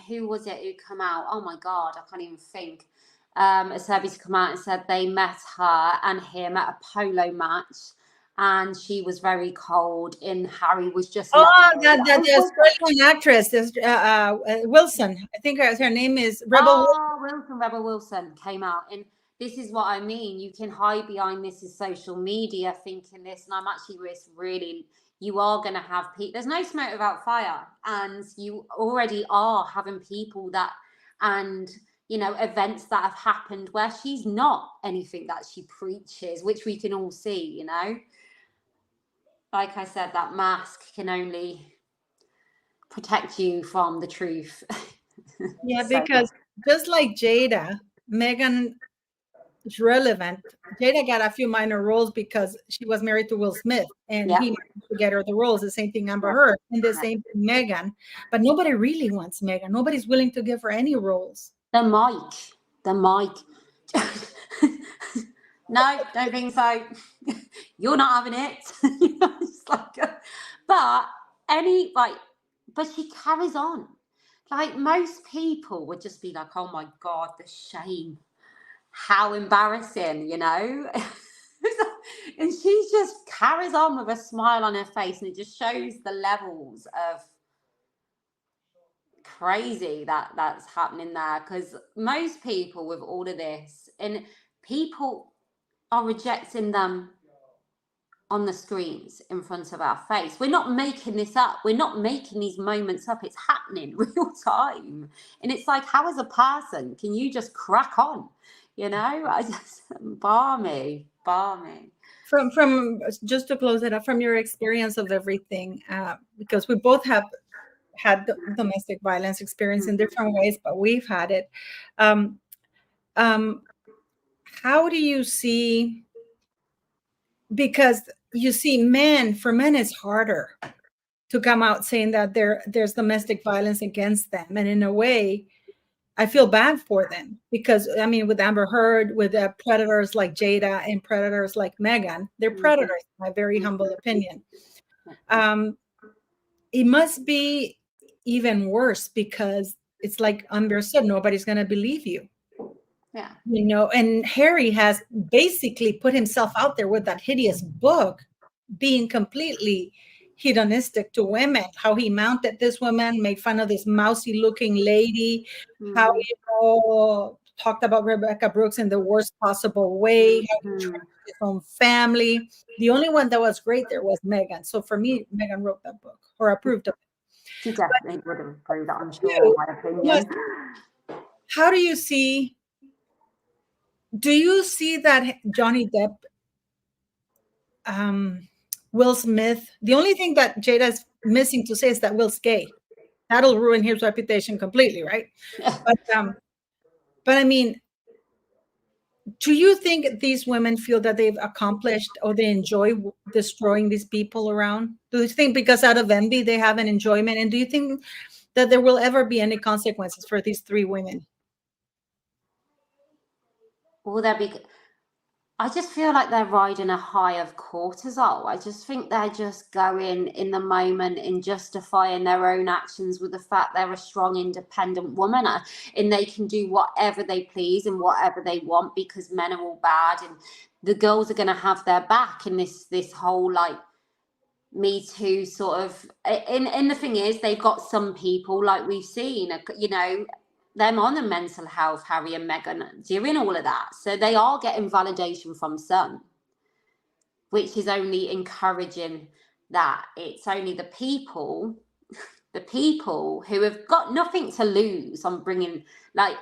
who was it who come out? Oh my God, I can't even think. A celebrity come out and said they met her and him at a polo match, and she was very cold, and Harry was just. Oh, the Australian actress, Wilson. I think her name is Rebel. Rebel Wilson came out, and this is what I mean. You can hide behind this as social media, thinking this, and I'm actually really. You are going to have people. There's no smoke without fire, and you already are having people that, and you know, events that have happened where she's not anything that she preaches, which we can all see. You know, like I said, that mask can only protect you from the truth. Yeah, because just like Jada, Meghan is relevant. Jada got a few minor roles because she was married to Will Smith, and he managed to get her the roles. The same thing Amber Heard, and the same thing Meghan. But nobody really wants Meghan. Nobody's willing to give her any roles. The mic. No, don't think so. You're not having it. It's like, but she carries on. Like most people would just be like, oh my God, the shame. How embarrassing, you know? And she just carries on with a smile on her face, and it just shows the levels of crazy that's happening there. Because most people with all of this, and people are rejecting them on the screens in front of our face. We're not making this up. We're not making these moments up. It's happening real time. And it's like, how as a person can you just crack on? You know, I just balmy. From just to close it up, from your experience of everything, because we both have had domestic violence experience in different ways, but we've had it. How do you see, because you see for men it's harder to come out saying that there's domestic violence against them, and in a way I feel bad for them, because I mean, with Amber Heard, with predators like Jada and predators like Meghan, they're predators, in my very humble opinion. It must be even worse, because it's like Amber said, nobody's going to believe you. Yeah. You know, and Harry has basically put himself out there with that hideous book, being completely hedonistic to women, how he mounted this woman, made fun of this mousy looking lady, how, you know, talked about Rebecca Brooks in the worst possible way, how he trapped his own family. The only one that was great there was Meghan. So for me, Meghan wrote that book, or approved of it. She definitely would have approved that, I'm sure, in my opinion. How do you see that Johnny Depp, Will Smith, the only thing that Jada's missing to say is that Will's gay. That'll ruin his reputation completely, right? But I mean, do you think these women feel that they've accomplished, or they enjoy destroying these people around? Do you think because out of envy they have an enjoyment? And do you think that there will ever be any consequences for these three women? Will there be? I just feel like they're riding a high of cortisol. I just think they're just going in the moment and justifying their own actions with the fact they're a strong, independent woman, and they can do whatever they please and whatever they want, because men are all bad and the girls are going to have their back in this whole like Me Too sort of. And the thing is, they've got some people, like we've seen, you know, them on the mental health, Harry and Meghan, doing all of that. So they are getting validation from some, which is only encouraging that. It's only the people who have got nothing to lose on bringing, like,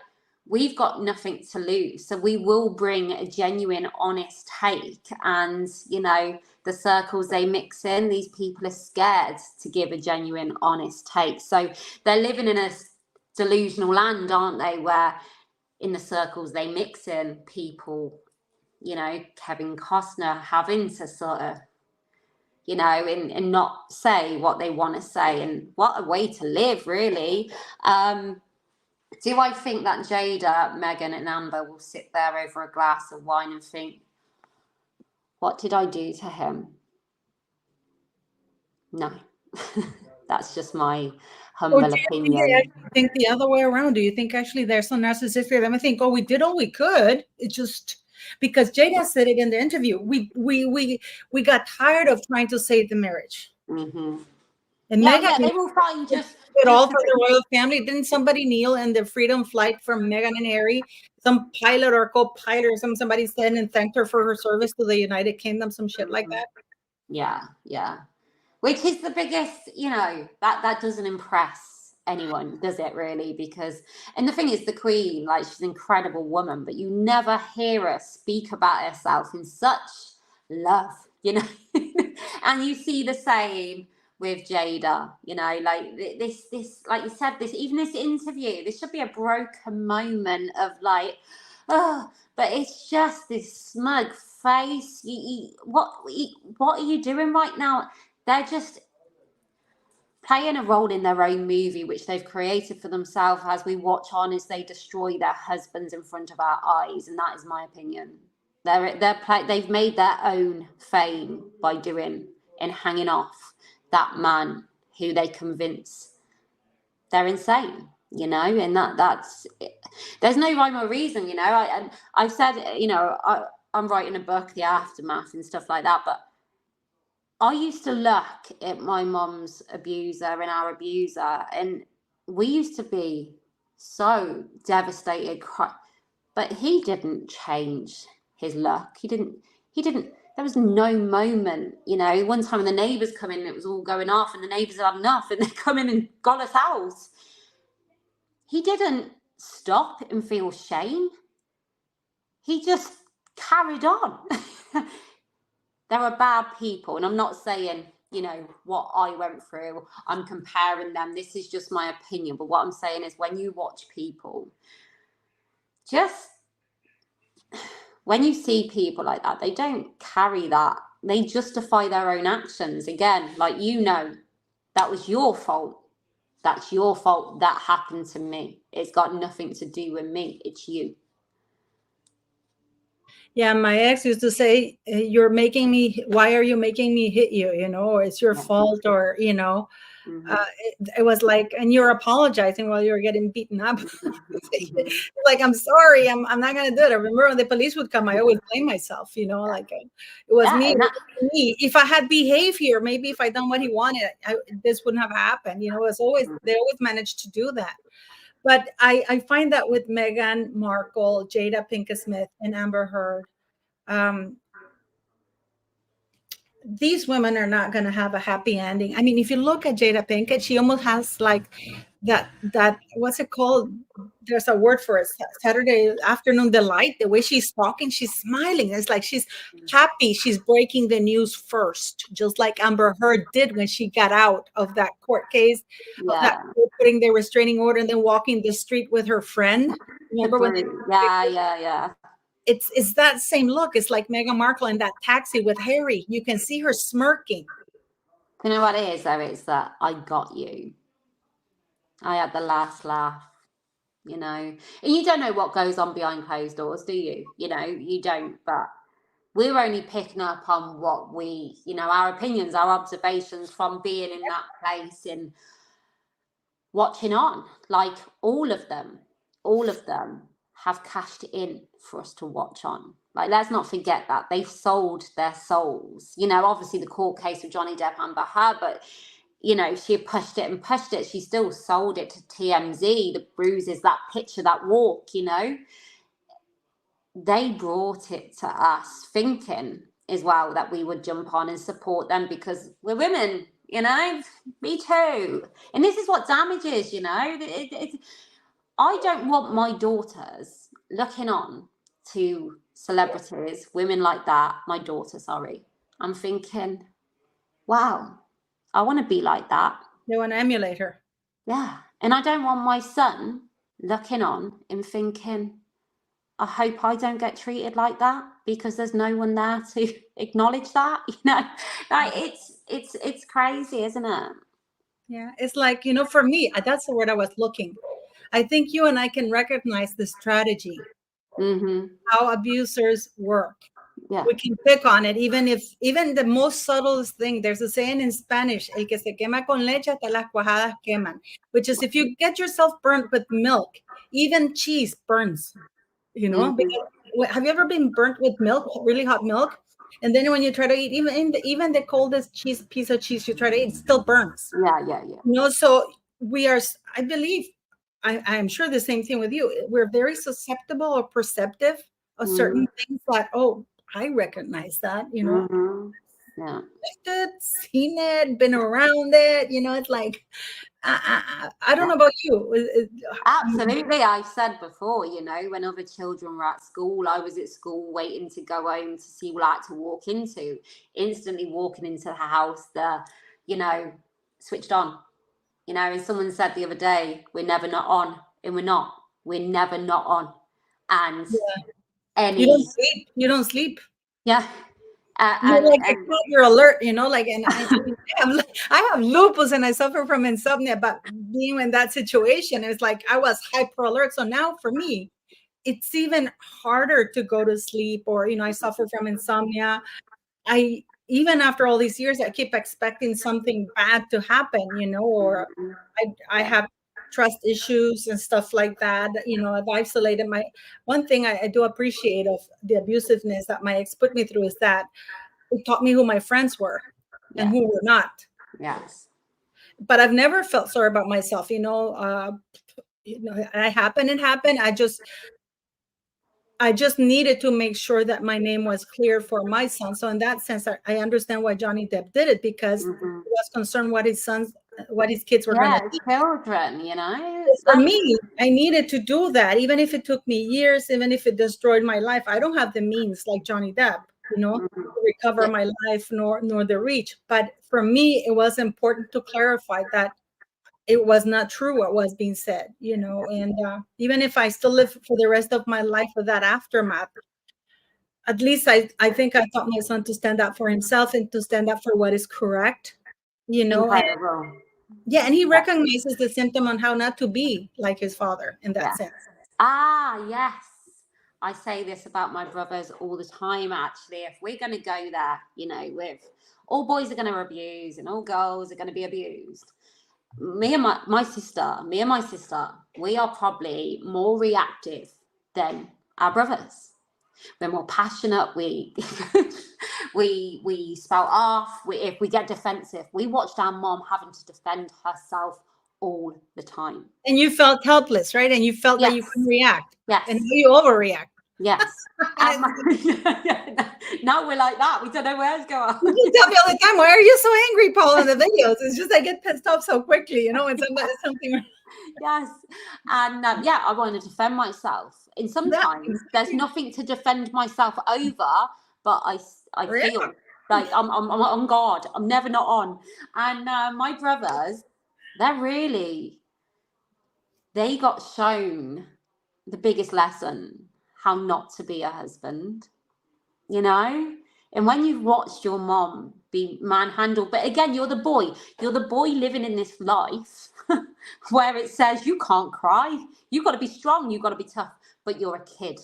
we've got nothing to lose. So we will bring a genuine, honest take. And, you know, the circles they mix in, these people are scared to give a genuine, honest take. So they're living in a delusional land, aren't they, where in the circles they mix in, people, you know, Kevin Costner having to sort of, you know, and not say what they want to say. And what a way to live, really. Do I think that Jada, Meghan and Amber will sit there over a glass of wine and think, what did I do to him? No. That's just my humble opinion. I think the other way around. Do you think actually they're so narcissistic? Them, I think, oh, we did all we could. It just, because Jada said it in the interview, we got tired of trying to save the marriage. Mm-hmm. And yeah, Meghan, they will find just it all for the royal family. Didn't somebody kneel in the freedom flight from Meghan and Harry? Some pilot or co-pilot or somebody said and thanked her for her service to the United Kingdom, some shit like that. Yeah. Which is the biggest, you know, that doesn't impress anyone, does it really? Because, and the thing is, the Queen, like, she's an incredible woman, but you never hear her speak about herself in such love, you know. And you see the same with Jada, you know, like this, like you said, this interview, this should be a broken moment of like, oh, but it's just this smug face. What are you doing right now? They're just playing a role in their own movie, which they've created for themselves as we watch on as they destroy their husbands in front of our eyes. And that is my opinion. They've made their own fame by doing and hanging off that man who they convince they're insane, you know, and that's there's no rhyme or reason, you know. I've said, you know, I'm writing a book, The Aftermath and stuff like that, but I used to look at my mum's abuser and our abuser, and we used to be so devastated, but he didn't change his look. He didn't, there was no moment, you know. One time when the neighbours come in, it was all going off and the neighbours had enough and they come in and got us out. He didn't stop and feel shame. He just carried on. there are bad people, and I'm not saying, you know, what I went through, I'm comparing them. This is just my opinion. But what I'm saying is, when you watch people, just when you see people like that, they don't carry that. They justify their own actions. Again, like, you know, that was your fault. That's your fault. That happened to me. It's got nothing to do with me. It's you. Yeah, my ex used to say, "You're making me. Why are you making me hit you? You know, or it's your fault, or you know." It was like, and you're apologizing while you're getting beaten up. Like, I'm sorry, I'm not gonna do it. I remember when the police would come, I always blame myself. You know, like it was me. Me. If I had behaved here, maybe if I done what he wanted, this wouldn't have happened. You know, it's always they always managed to do that. But I find that with Meghan Markle, Jada Pinkett Smith, and Amber Heard, these women are not going to have a happy ending. I mean, if you look at Jada Pinkett, she almost has like that what's it called? There's a word for it. Saturday afternoon delight. The way she's talking, she's smiling. It's like she's happy. She's breaking the news first, just like Amber Heard did when she got out of that court case, of that putting the restraining order and then walking the street with her friend. Remember when? Yeah. It's that same look. It's like Meghan Markle in that taxi with Harry. You can see her smirking. You know what it is, though? It's that I got you. I had the last laugh, you know. And you don't know what goes on behind closed doors, do you? You know, you don't. But we're only picking up on what we, you know, our opinions, our observations from being in that place and watching on. Like, all of them have cashed in for us to watch on. Like, let's not forget that they've sold their souls. You know, obviously the court case with Johnny Depp and Amber Heard, but you know, she pushed it. She still sold it to TMZ, the bruises, that picture, that walk, you know. They brought it to us, thinking as well that we would jump on and support them because we're women, you know. Me too. And this is what damages, you know. I don't want my daughters looking on to celebrities, women like that, my daughter, sorry. I'm thinking, wow, I want to be like that. They want to emulate her. Yeah. And I don't want my son looking on and thinking, I hope I don't get treated like that, because there's no one there to acknowledge that. You know, like it's crazy, isn't it? Yeah. It's like, you know, for me, that's the word I was looking. I think you and I can recognize the strategy, how abusers work. Yeah. We can pick on it, even the most subtlest thing. There's a saying in Spanish, el que se quema con leche hasta las cuajadas queman, which is if you get yourself burnt with milk, even cheese burns, you know. Have you ever been burnt with milk, really hot milk? And then when you try to eat, even the coldest piece of cheese you try to eat, it still burns. Yeah. You know, so we are, I believe, I'm sure the same thing with you. We're very susceptible or perceptive of certain things that, oh, I recognize that, you know. Yeah. Seen it, been around it, you know. It's like, I don't know about you. Absolutely. I've said before, you know, when other children were at school, I was at school waiting to go home to see what I had to walk into. Instantly walking into the house, you know, switched on. You know, and someone said the other day, we're never not on, and we're not. We're never not on. And you don't sleep. Yeah. You're like you're alert, you know, like, and I have lupus and I suffer from insomnia, but being in that situation, it's like I was hyper alert. So now for me, it's even harder to go to sleep, or, you know, I suffer from insomnia. Even after all these years, I keep expecting something bad to happen, you know, or I have trust issues and stuff like that. You know, I've isolated one thing I do appreciate of the abusiveness that my ex put me through is that it taught me who my friends were and who were not. Yes. But I've never felt sorry about myself, you know. It happened. I just needed to make sure that my name was clear for my son. So in that sense, I understand why Johnny Depp did it, because he was concerned what his kids were going to do. Children, you know. For me, I needed to do that, even if it took me years, even if it destroyed my life. I don't have the means like Johnny Depp, to recover my life, nor the reach. But for me, it was important to clarify that it was not true what was being said, and even if I still live for the rest of my life with that aftermath, at least I think I taught my son to stand up for himself and to stand up for what is correct, Incredible. and he recognizes the symptom on how not to be like his father in that sense. Yes. I say this about my brothers all the time, actually. If we're going to go there, with all boys are going to abuse and all girls are going to be abused. Me and my sister, we are probably more reactive than our brothers. We're more passionate. We spout off. If we get defensive, we watched our mom having to defend herself all the time. And you felt helpless, right? And you felt that you couldn't react. Yes. And you overreact. Yes. Now we're like that. We don't know where it's going. You tell me all the time, why are you so angry, Paula, in the videos? It's just I get pissed off so quickly, when something. Yes. And I want to defend myself. And sometimes there's nothing to defend myself over, but I feel like I'm on guard. I'm never not on. And my brothers, they got shown the biggest lesson, how not to be a husband, and when you've watched your mom be manhandled, but again, you're the boy living in this life where it says you can't cry, you got to be strong, you got to be tough, but you're a kid,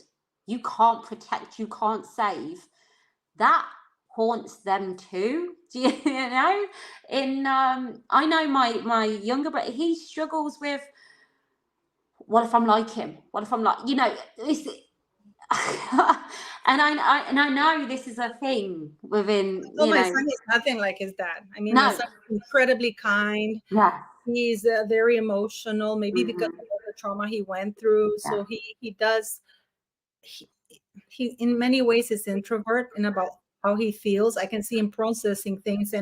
you can't protect, you can't save. That haunts them too. Do you know? I know my younger brother, he struggles with, what if I'm like him? What if I'm like, this, and I know this is a thing within. My son is nothing like his dad. I mean, No. He's incredibly kind. Yeah. He's very emotional, maybe because of the trauma he went through. Yeah. So he does. He in many ways is introvert and about how he feels. I can see him processing things,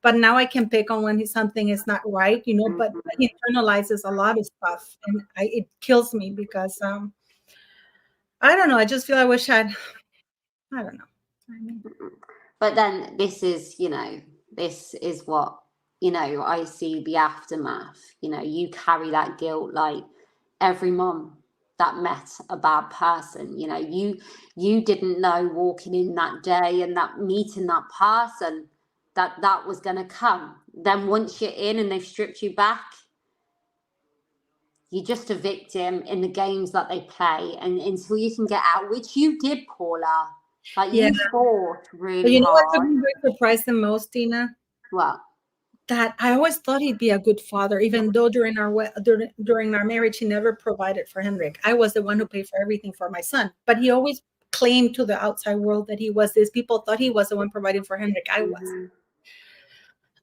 but now I can pick on when something is not right, but he internalizes a lot of stuff, and it kills me because I don't know. I just feel I wish I don't know. I mean, but then this is what, I see the aftermath. You carry that guilt like every mom that met a bad person. You didn't know walking in that day and that meeting that person that was going to come. Then once you're in and they've stripped you back, you're just a victim in the games that they play, and until you can get out, which you did, Paula. Like you fought really hard. What took me very surprised the most, Tina? What? That I always thought he'd be a good father, even though during our marriage he never provided for Henrik. I was the one who paid for everything for my son, but he always claimed to the outside world that he was this. People thought he was the one providing for Henrik. I was.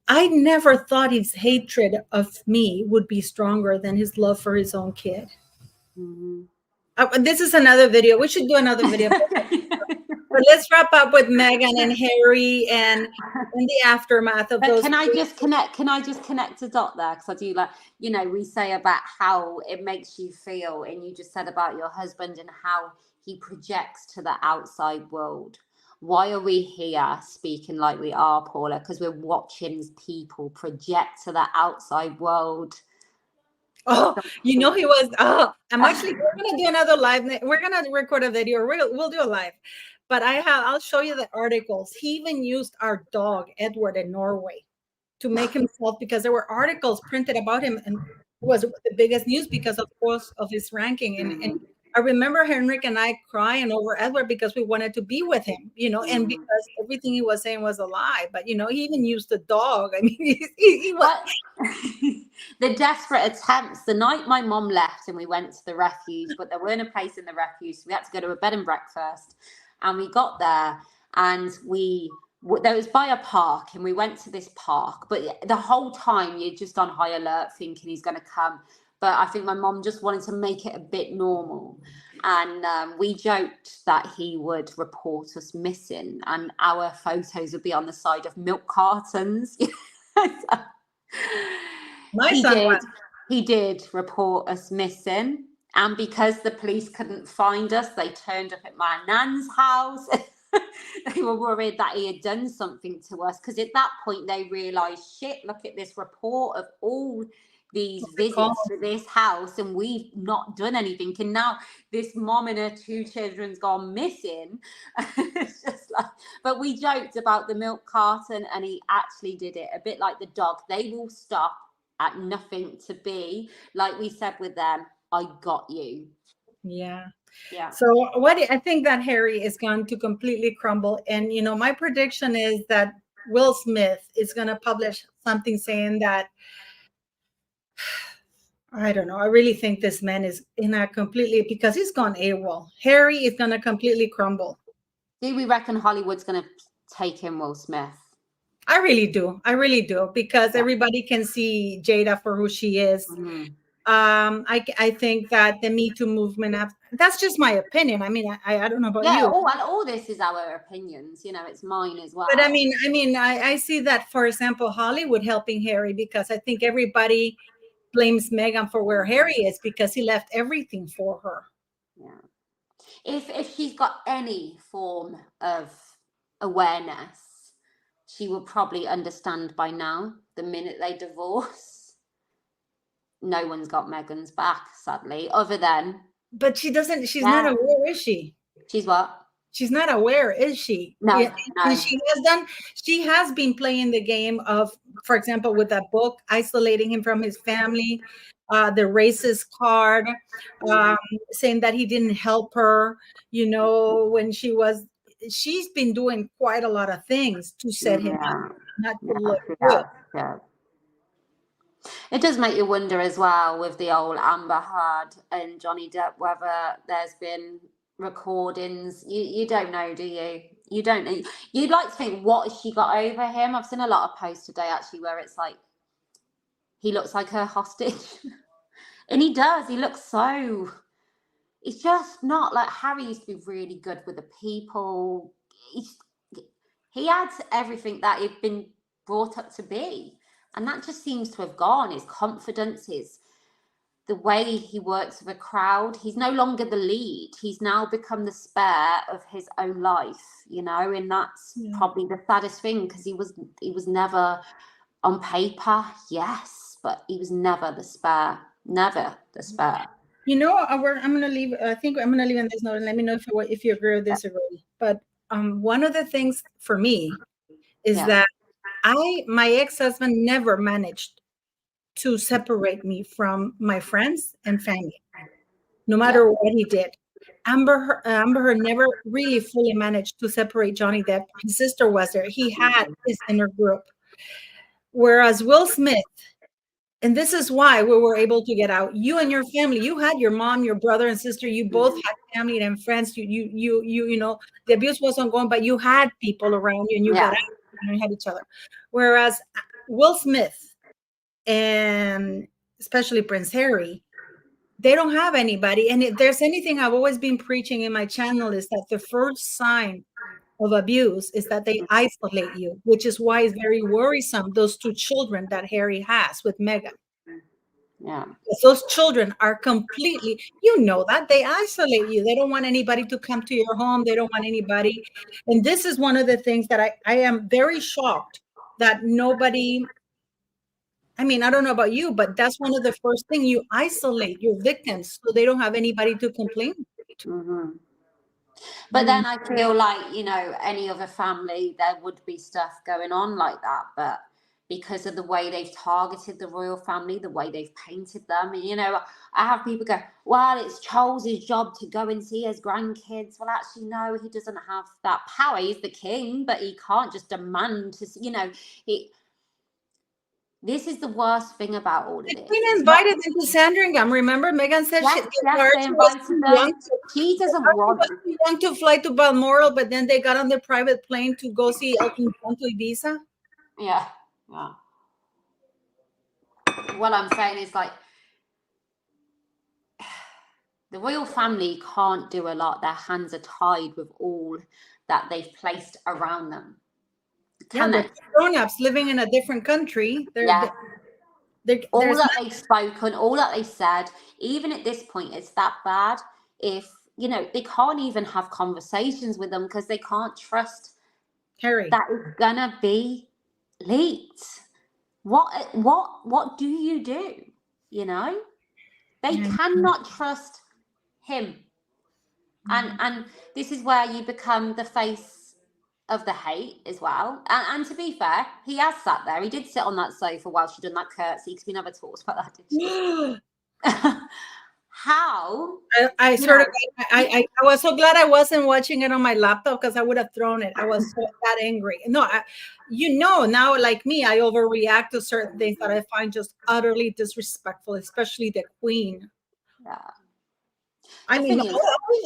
I never thought his hatred of me would be stronger than his love for his own kid. This is another video. We should do another video. But let's wrap up with Meghan and Harry and the aftermath of those. Can I just connect a dot there? Because I do like, we say about how it makes you feel, and you just said about your husband and how he projects to the outside world. Why are we here speaking like we are, Paula? Because we're watching people project to the outside world. Oh, he was. I'm actually. We're gonna do another live. We're gonna record a video. We'll do a live. But I'll show you the articles. He even used our dog Edward in Norway to make himself, because there were articles printed about him, and it was the biggest news because, of course, of his ranking. And I remember Henrik and I crying over Edward because we wanted to be with him, and because everything he was saying was a lie. But, he even used the dog. I mean, he was. The desperate attempts. The night my mom left and we went to the refuge, but there weren't a place in the refuge. So we had to go to a bed and breakfast. And we got there and there was by a park, and we went to this park. But the whole time you're just on high alert thinking he's going to come. But I think my mom just wanted to make it a bit normal. And we joked that he would report us missing and our photos would be on the side of milk cartons. He did report us missing. And because the police couldn't find us, they turned up at my nan's house. They were worried that he had done something to us, because at that point they realised, shit, look at this report of all these visits to this house and we've not done anything, and now this mom and her 2 children's gone missing. It's just like, but we joked about the milk carton, and he actually did it, a bit like the dog. They will stop at nothing to be, like we said with them, I got you. Yeah. Yeah. So I think that Harry is going to completely crumble. And, you know, my prediction is that Will Smith is going to publish something saying that, I don't know, I really think this man is in a completely, because he's gone AWOL. Harry is going to completely crumble. Do we reckon Hollywood's going to take in Will Smith? I really do. I really do, because everybody can see Jada for who she is. Mm-hmm. I think that the Me Too movement, that's just my opinion. I mean, I don't know about you. All this is our opinions, you know, it's mine as well. But I see that, for example, Hollywood helping Harry, because I think everybody blames Meghan for where Harry is because he left everything for her. Yeah. If she's got any form of awareness, she will probably understand by now, the minute they divorce, no one's got Meghan's back, sadly, other than. But she's not aware, is she? She's what? She's not aware, is she? No, yeah, no. She has been playing the game of, for example, with that book, isolating him from his family, the racist card, saying that he didn't help her, you know, when she's been doing quite a lot of things to set him up, not to look good. Yeah. It does make you wonder as well with the old Amber Heard and Johnny Depp, whether there's been recordings. You don't know, do you? You don't know. You'd like to think, what has she got over him? I've seen a lot of posts today actually where it's like, he looks like her hostage. And he does. He looks so... It's just not like Harry used to be really good with the people. He had everything that he'd been brought up to be. And that just seems to have gone. His confidence, the way he works with a crowd. He's no longer the lead. He's now become the spare of his own life, you know, and that's probably the saddest thing, because he was never on paper, yes, but he was never the spare. Never the spare. You know, I'm going to leave. I think I'm going to leave on this note, and let me know if you agree or disagree. But one of the things for me is that my ex-husband never managed to separate me from my friends and family, no matter what he did. Amber Heard never really fully managed to separate Johnny Depp. His sister was there. He had his inner group. Whereas Will Smith, and this is why we were able to get out. You and your family, you had your mom, your brother and sister. You both had family and friends. You know, the abuse was ongoing, but you had people around you, and you got out, and you had each other. Whereas Will Smith and especially Prince Harry, they don't have anybody. And if there's anything I've always been preaching in my channel, is that the first sign of abuse is that they isolate you, which is why it's very worrisome, those 2 children that Harry has with Meghan. Yeah. Those children are completely, you know, that they isolate you. They don't want anybody to come to your home. They don't want anybody. And this is one of the things that I am very shocked that nobody, I mean, I don't know about you, but that's one of the first things, you isolate your victims so they don't have anybody to complain to. Mm-hmm. But then I feel like, you know, any other family, there would be stuff going on like that. But because of the way they've targeted the royal family, the way they've painted them, you know, I have people go, well, it's Charles's job to go and see his grandkids. Well, actually, no, he doesn't have that power. He's the king, but he can't just demand to, you know, this is the worst thing about all of this. Queen invited them to Sandringham. Remember, Meghan said she doesn't want to fly to Balmoral, but then they got on the private plane to go see Elton John to Ibiza. Yeah. What I'm saying is, like, the royal family can't do a lot. Their hands are tied with all that they've placed around them. They're grown-ups living in a different country. All that they've spoken, all that they said, even at this point, it's that bad. If you know, they can't even have conversations with them because they can't trust Harry. that it's gonna be leaked. What do you do? You know, they cannot trust him, and this is where you become the face of the hate as well. And to be fair, he has sat there. He did sit on that sofa while she done that curtsy, because we never talked about that, did she? How? I sort of, I was so glad I wasn't watching it on my laptop, because I would have thrown it. I was so that angry. No, you know, now, like me, I overreact to certain things that I find just utterly disrespectful, especially the Queen. Yeah. I mean,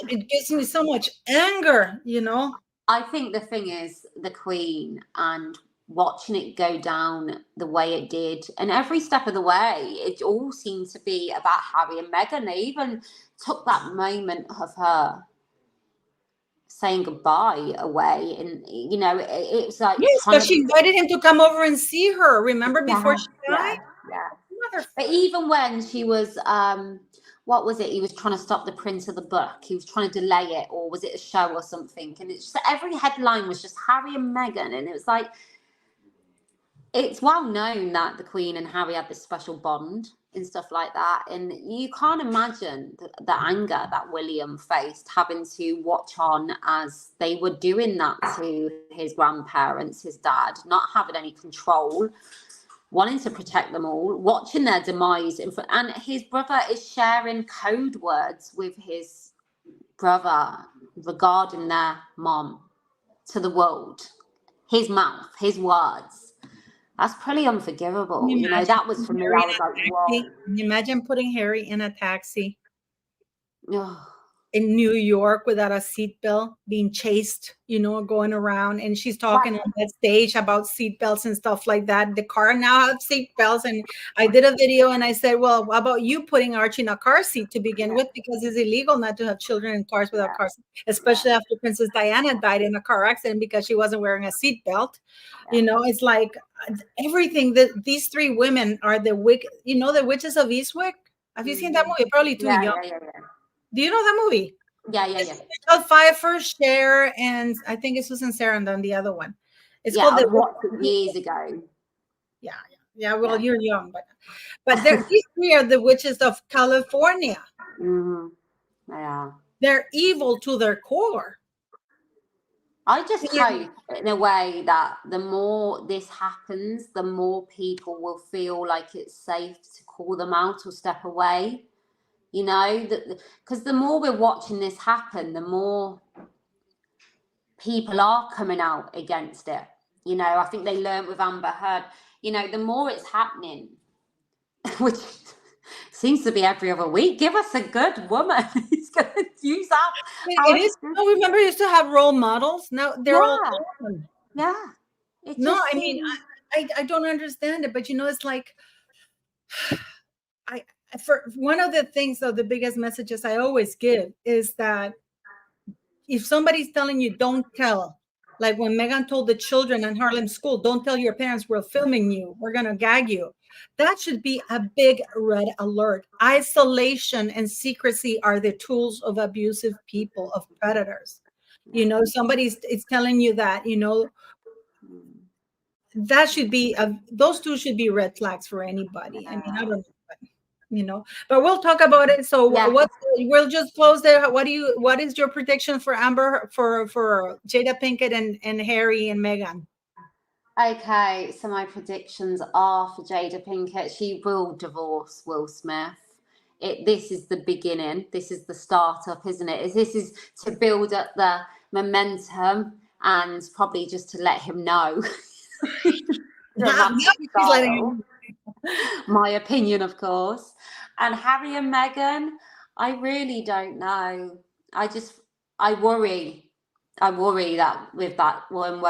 it gives me so much anger, you know. I think the thing is, the Queen, and watching it go down the way it did, and every step of the way, it all seemed to be about Harry and Meghan. They even took that moment of her saying goodbye away, and you know, it's like, yes, but she invited him to come over and see her. Remember, before she died? Yeah. But even when she was, what was it? He was trying to stop the print of the book. He was trying to delay it, or was it a show or something? And it's just, every headline was just Harry and Meghan, and it was like, it's well known that the Queen and Harry had this special bond and stuff like that. And you can't imagine the anger that William faced, having to watch on as they were doing that to his grandparents, his dad, not having any control, wanting to protect them all, watching their demise. And his brother is sharing code words with his brother regarding their mom to the world. His mouth, his words. That's pretty unforgivable. You know, that was for me. I was like, whoa. Can you imagine putting Harry in a taxi Oh. in New York without a seatbelt, being chased, you know, going around, and she's talking on that stage about seatbelts and stuff like that. The car now have seatbelts, and I did a video and I said, well, how about you putting Archie in a car seat to begin with, because it's illegal not to have children in cars without car seats, especially after Princess Diana died in a car accident because she wasn't wearing a seatbelt. You know, it's like everything that these three women are the you know, the Witches of Eastwick. Have you seen that movie? Probably too young. Yeah. Do you know that movie? Yeah. Michelle Pfeiffer, Cher, and I think it's Susan Sarandon, the other one. It's called I watched it years ago. Yeah. Well, you're young, but these three are the witches of California. Mm-hmm. Yeah. They're evil to their core. I just hope, in a way, that the more this happens, the more people will feel like it's safe to call them out or step away. You know, because the more we're watching this happen, the more people are coming out against it. You know, I think they learned with Amber Heard, you know, the more it's happening, which seems to be every other week, give us a good woman who's going to use that. It is. Oh, remember, you used to have role models. Now they're all gone. Yeah. No, I mean, I don't understand it, but you know, it's like, for one of the things, though, the biggest messages I always give is that if somebody's telling you, don't tell, like when Meghan told the children in Harlem school, don't tell your parents we're filming you, we're going to gag you. That should be a big red alert. Isolation and secrecy are the tools of abusive people, of predators. You know, somebody's telling you that, you know, that should be, those two should be red flags for anybody. I mean, I don't know. You know, but we'll talk about it. So we'll just close there. What is your prediction for Amber, for Jada Pinkett and Harry and Meghan? Okay, so my predictions are for Jada Pinkett. She will divorce Will Smith. This is the beginning. This is the startup, isn't it? This is to build up the momentum, and probably just to let him know. My opinion, of course. And Harry and Meghan, I really don't know. I worry that with that one,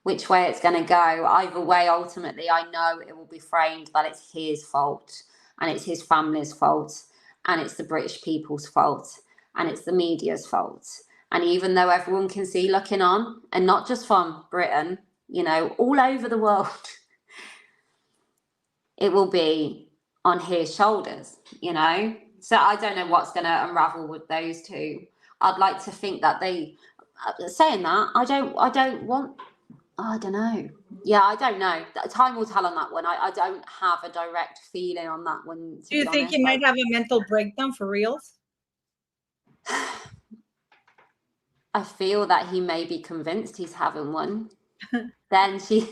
which way it's going to go. Either way, ultimately, I know it will be framed that it's his fault, and it's his family's fault, and it's the British people's fault, and it's the media's fault. And even though everyone can see looking on, and not just from Britain, you know, all over the world, it will be on his shoulders, you know. So I don't know what's going to unravel with those two. I'd like to think that they, saying that, I don't know. Yeah, I don't know. Time will tell on that one. I don't have a direct feeling on that one. Do you think he might have a mental breakdown for reals? I feel that he may be convinced he's having one. then, you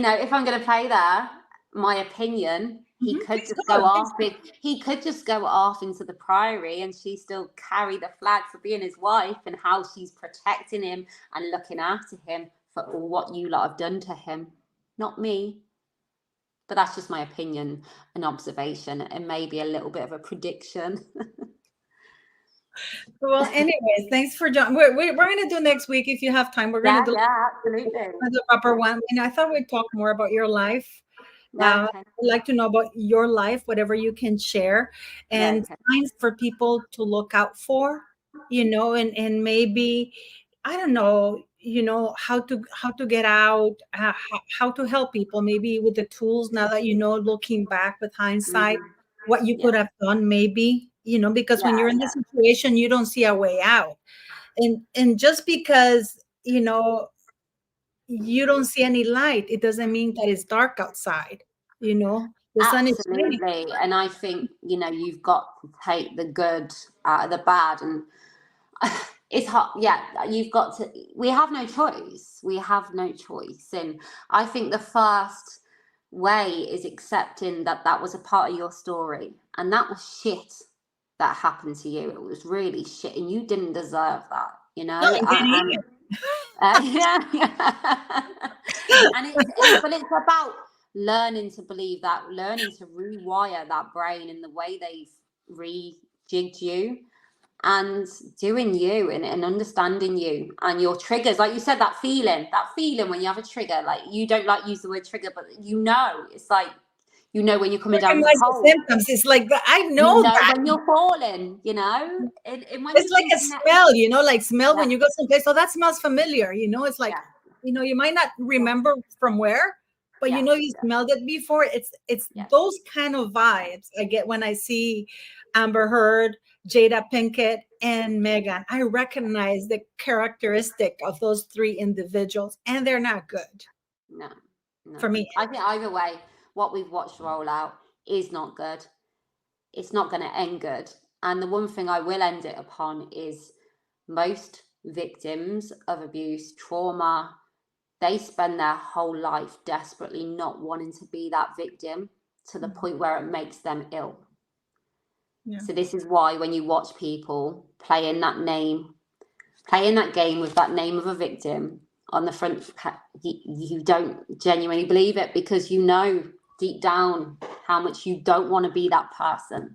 know, if I'm going to play there, my opinion, he could just go off. He could just go off into the priory, and she still carry the flag for being his wife and how she's protecting him and looking after him for all what you lot have done to him. Not me. But that's just my opinion and observation, and maybe a little bit of a prediction. Well, anyways, thanks for joining. We're going to do next week if you have time. We're going to do absolutely the proper one. And I thought we'd talk more about your life. I'd like to know about your life, whatever you can share, and signs for people to look out for, you know, and maybe, I don't know, you know, how to get out, how to help people, maybe with the tools now that, you know, looking back with hindsight, what you could have done, maybe, you know, because when you're in this situation, you don't see a way out. And just because, you know, you don't see any light, it doesn't mean that it's dark outside, you know. The sun is shining. Absolutely. And I think, you know, you've got to take the good out of the bad, and it's hard. Yeah, you've got to, we have no choice. And I think the first way is accepting that that was a part of your story, and that was shit that happened to you. It was really shit, and you didn't deserve that, you know. And it's about learning to believe that, learning to rewire that brain in the way they've rejigged you, and doing you and understanding you and your triggers. Like you said, that feeling when you have a trigger, like, you don't like use the word trigger, but you know, it's like, you know, when you're coming down the hole. Symptoms. It's like, I know that when you're falling, you know, and when it's like a smell, you know, like smell when you go someplace. So that smells familiar, you know. It's like, you know, you might not remember from where, but you know, you smelled it before. It's those kind of vibes I get when I see Amber Heard, Jada Pinkett, and Meghan. I recognize the characteristic of those three individuals, and they're not good. No. For me. I think either way, what we've watched roll out is not good. It's not going to end good. And the one thing I will end it upon is most victims of abuse, trauma, they spend their whole life desperately not wanting to be that victim, to the point where it makes them ill. Yeah. So this is why when you watch people playing that game with that name of a victim on the front, you don't genuinely believe it, because you know deep down how much you don't want to be that person.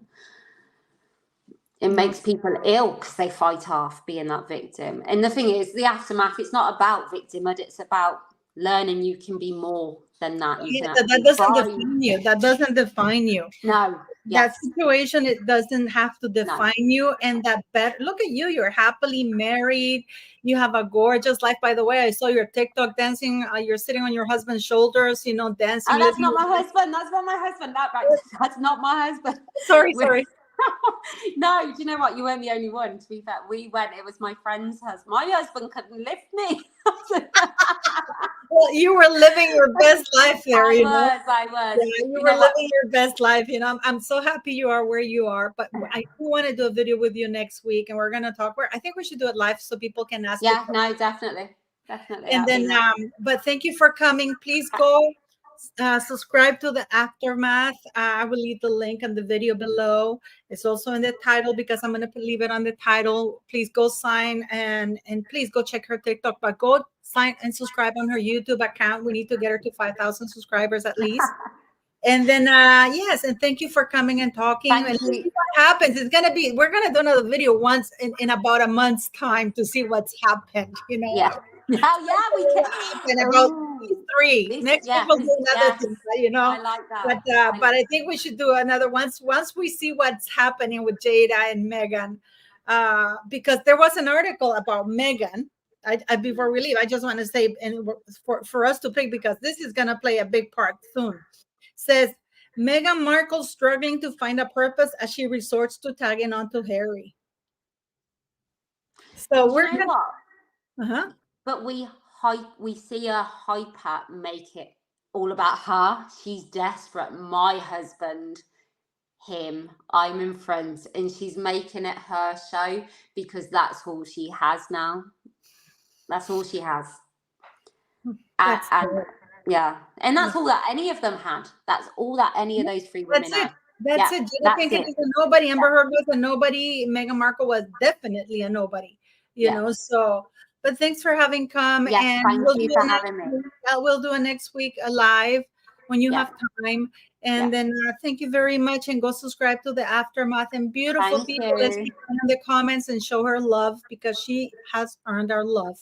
It makes people ill because they fight off being that victim. And the thing is, the aftermath, it's not about victimhood, it's about learning you can be more than that. That doesn't define you. That doesn't define you. No. That situation, it doesn't have to define you. And that look at you, you're happily married, you have a gorgeous life. By the way, I saw your TikTok dancing, you're sitting on your husband's shoulders, you know, dancing. Oh, that's not my husband. That's not my husband. That's not my husband. Sorry. No, do you know what? You weren't the only one. To be fair, we went. It was my friend's husband. My husband couldn't lift me. Well, you were living your best life there. I was. Yeah, you were living your best life. You know, I'm so happy you are where you are. But I do want to do a video with you next week, and we're going to talk. I think we should do it live so people can ask. Yeah, no, definitely. And then, but thank you for coming. Please go subscribe to the Aftermath. I will leave the link on the video below. It's also in the title, because I'm going to leave it on the title. Please go sign and please go check her TikTok, but go sign and subscribe on her YouTube account. We need to get her to 5,000 subscribers at least. And then, yes, and thank you for coming and talking. And see what happens. We're going to do another video once in about a month's time to see what's happened, you know. Yeah. Oh, yeah, we can. About 3. Next week we'll do another thing, you know. I like that. But I think we should do another once we see what's happening with Jada and Meghan. Because there was an article about Meghan. Before we leave, I just want to say, and for us to pick, because this is going to play a big part soon. Says Meghan Markle struggling to find a purpose as she resorts to tagging onto Harry. So we're you know what? Uh-huh. But we see a hyper make it all about her. She's desperate. My husband, him, I'm in front, and she's making it her show because that's all she has now. That's all she has. And yeah, and that's all that any of them had. That's all that any of those three women had. That's it. Jada Pinkett is a nobody. Amber Heard was a nobody. Meghan Markle was definitely a nobody. You know, so. But thanks for having come. Yes, and thank you for having me. We'll do a next week a live when you have time. And then thank you very much. And go subscribe to the Aftermath. And beautiful people, let's keep in the comments and show her love because she has earned our love.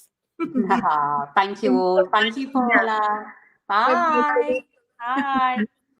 Thank you all. Thank you, Paula. Bye. Bye.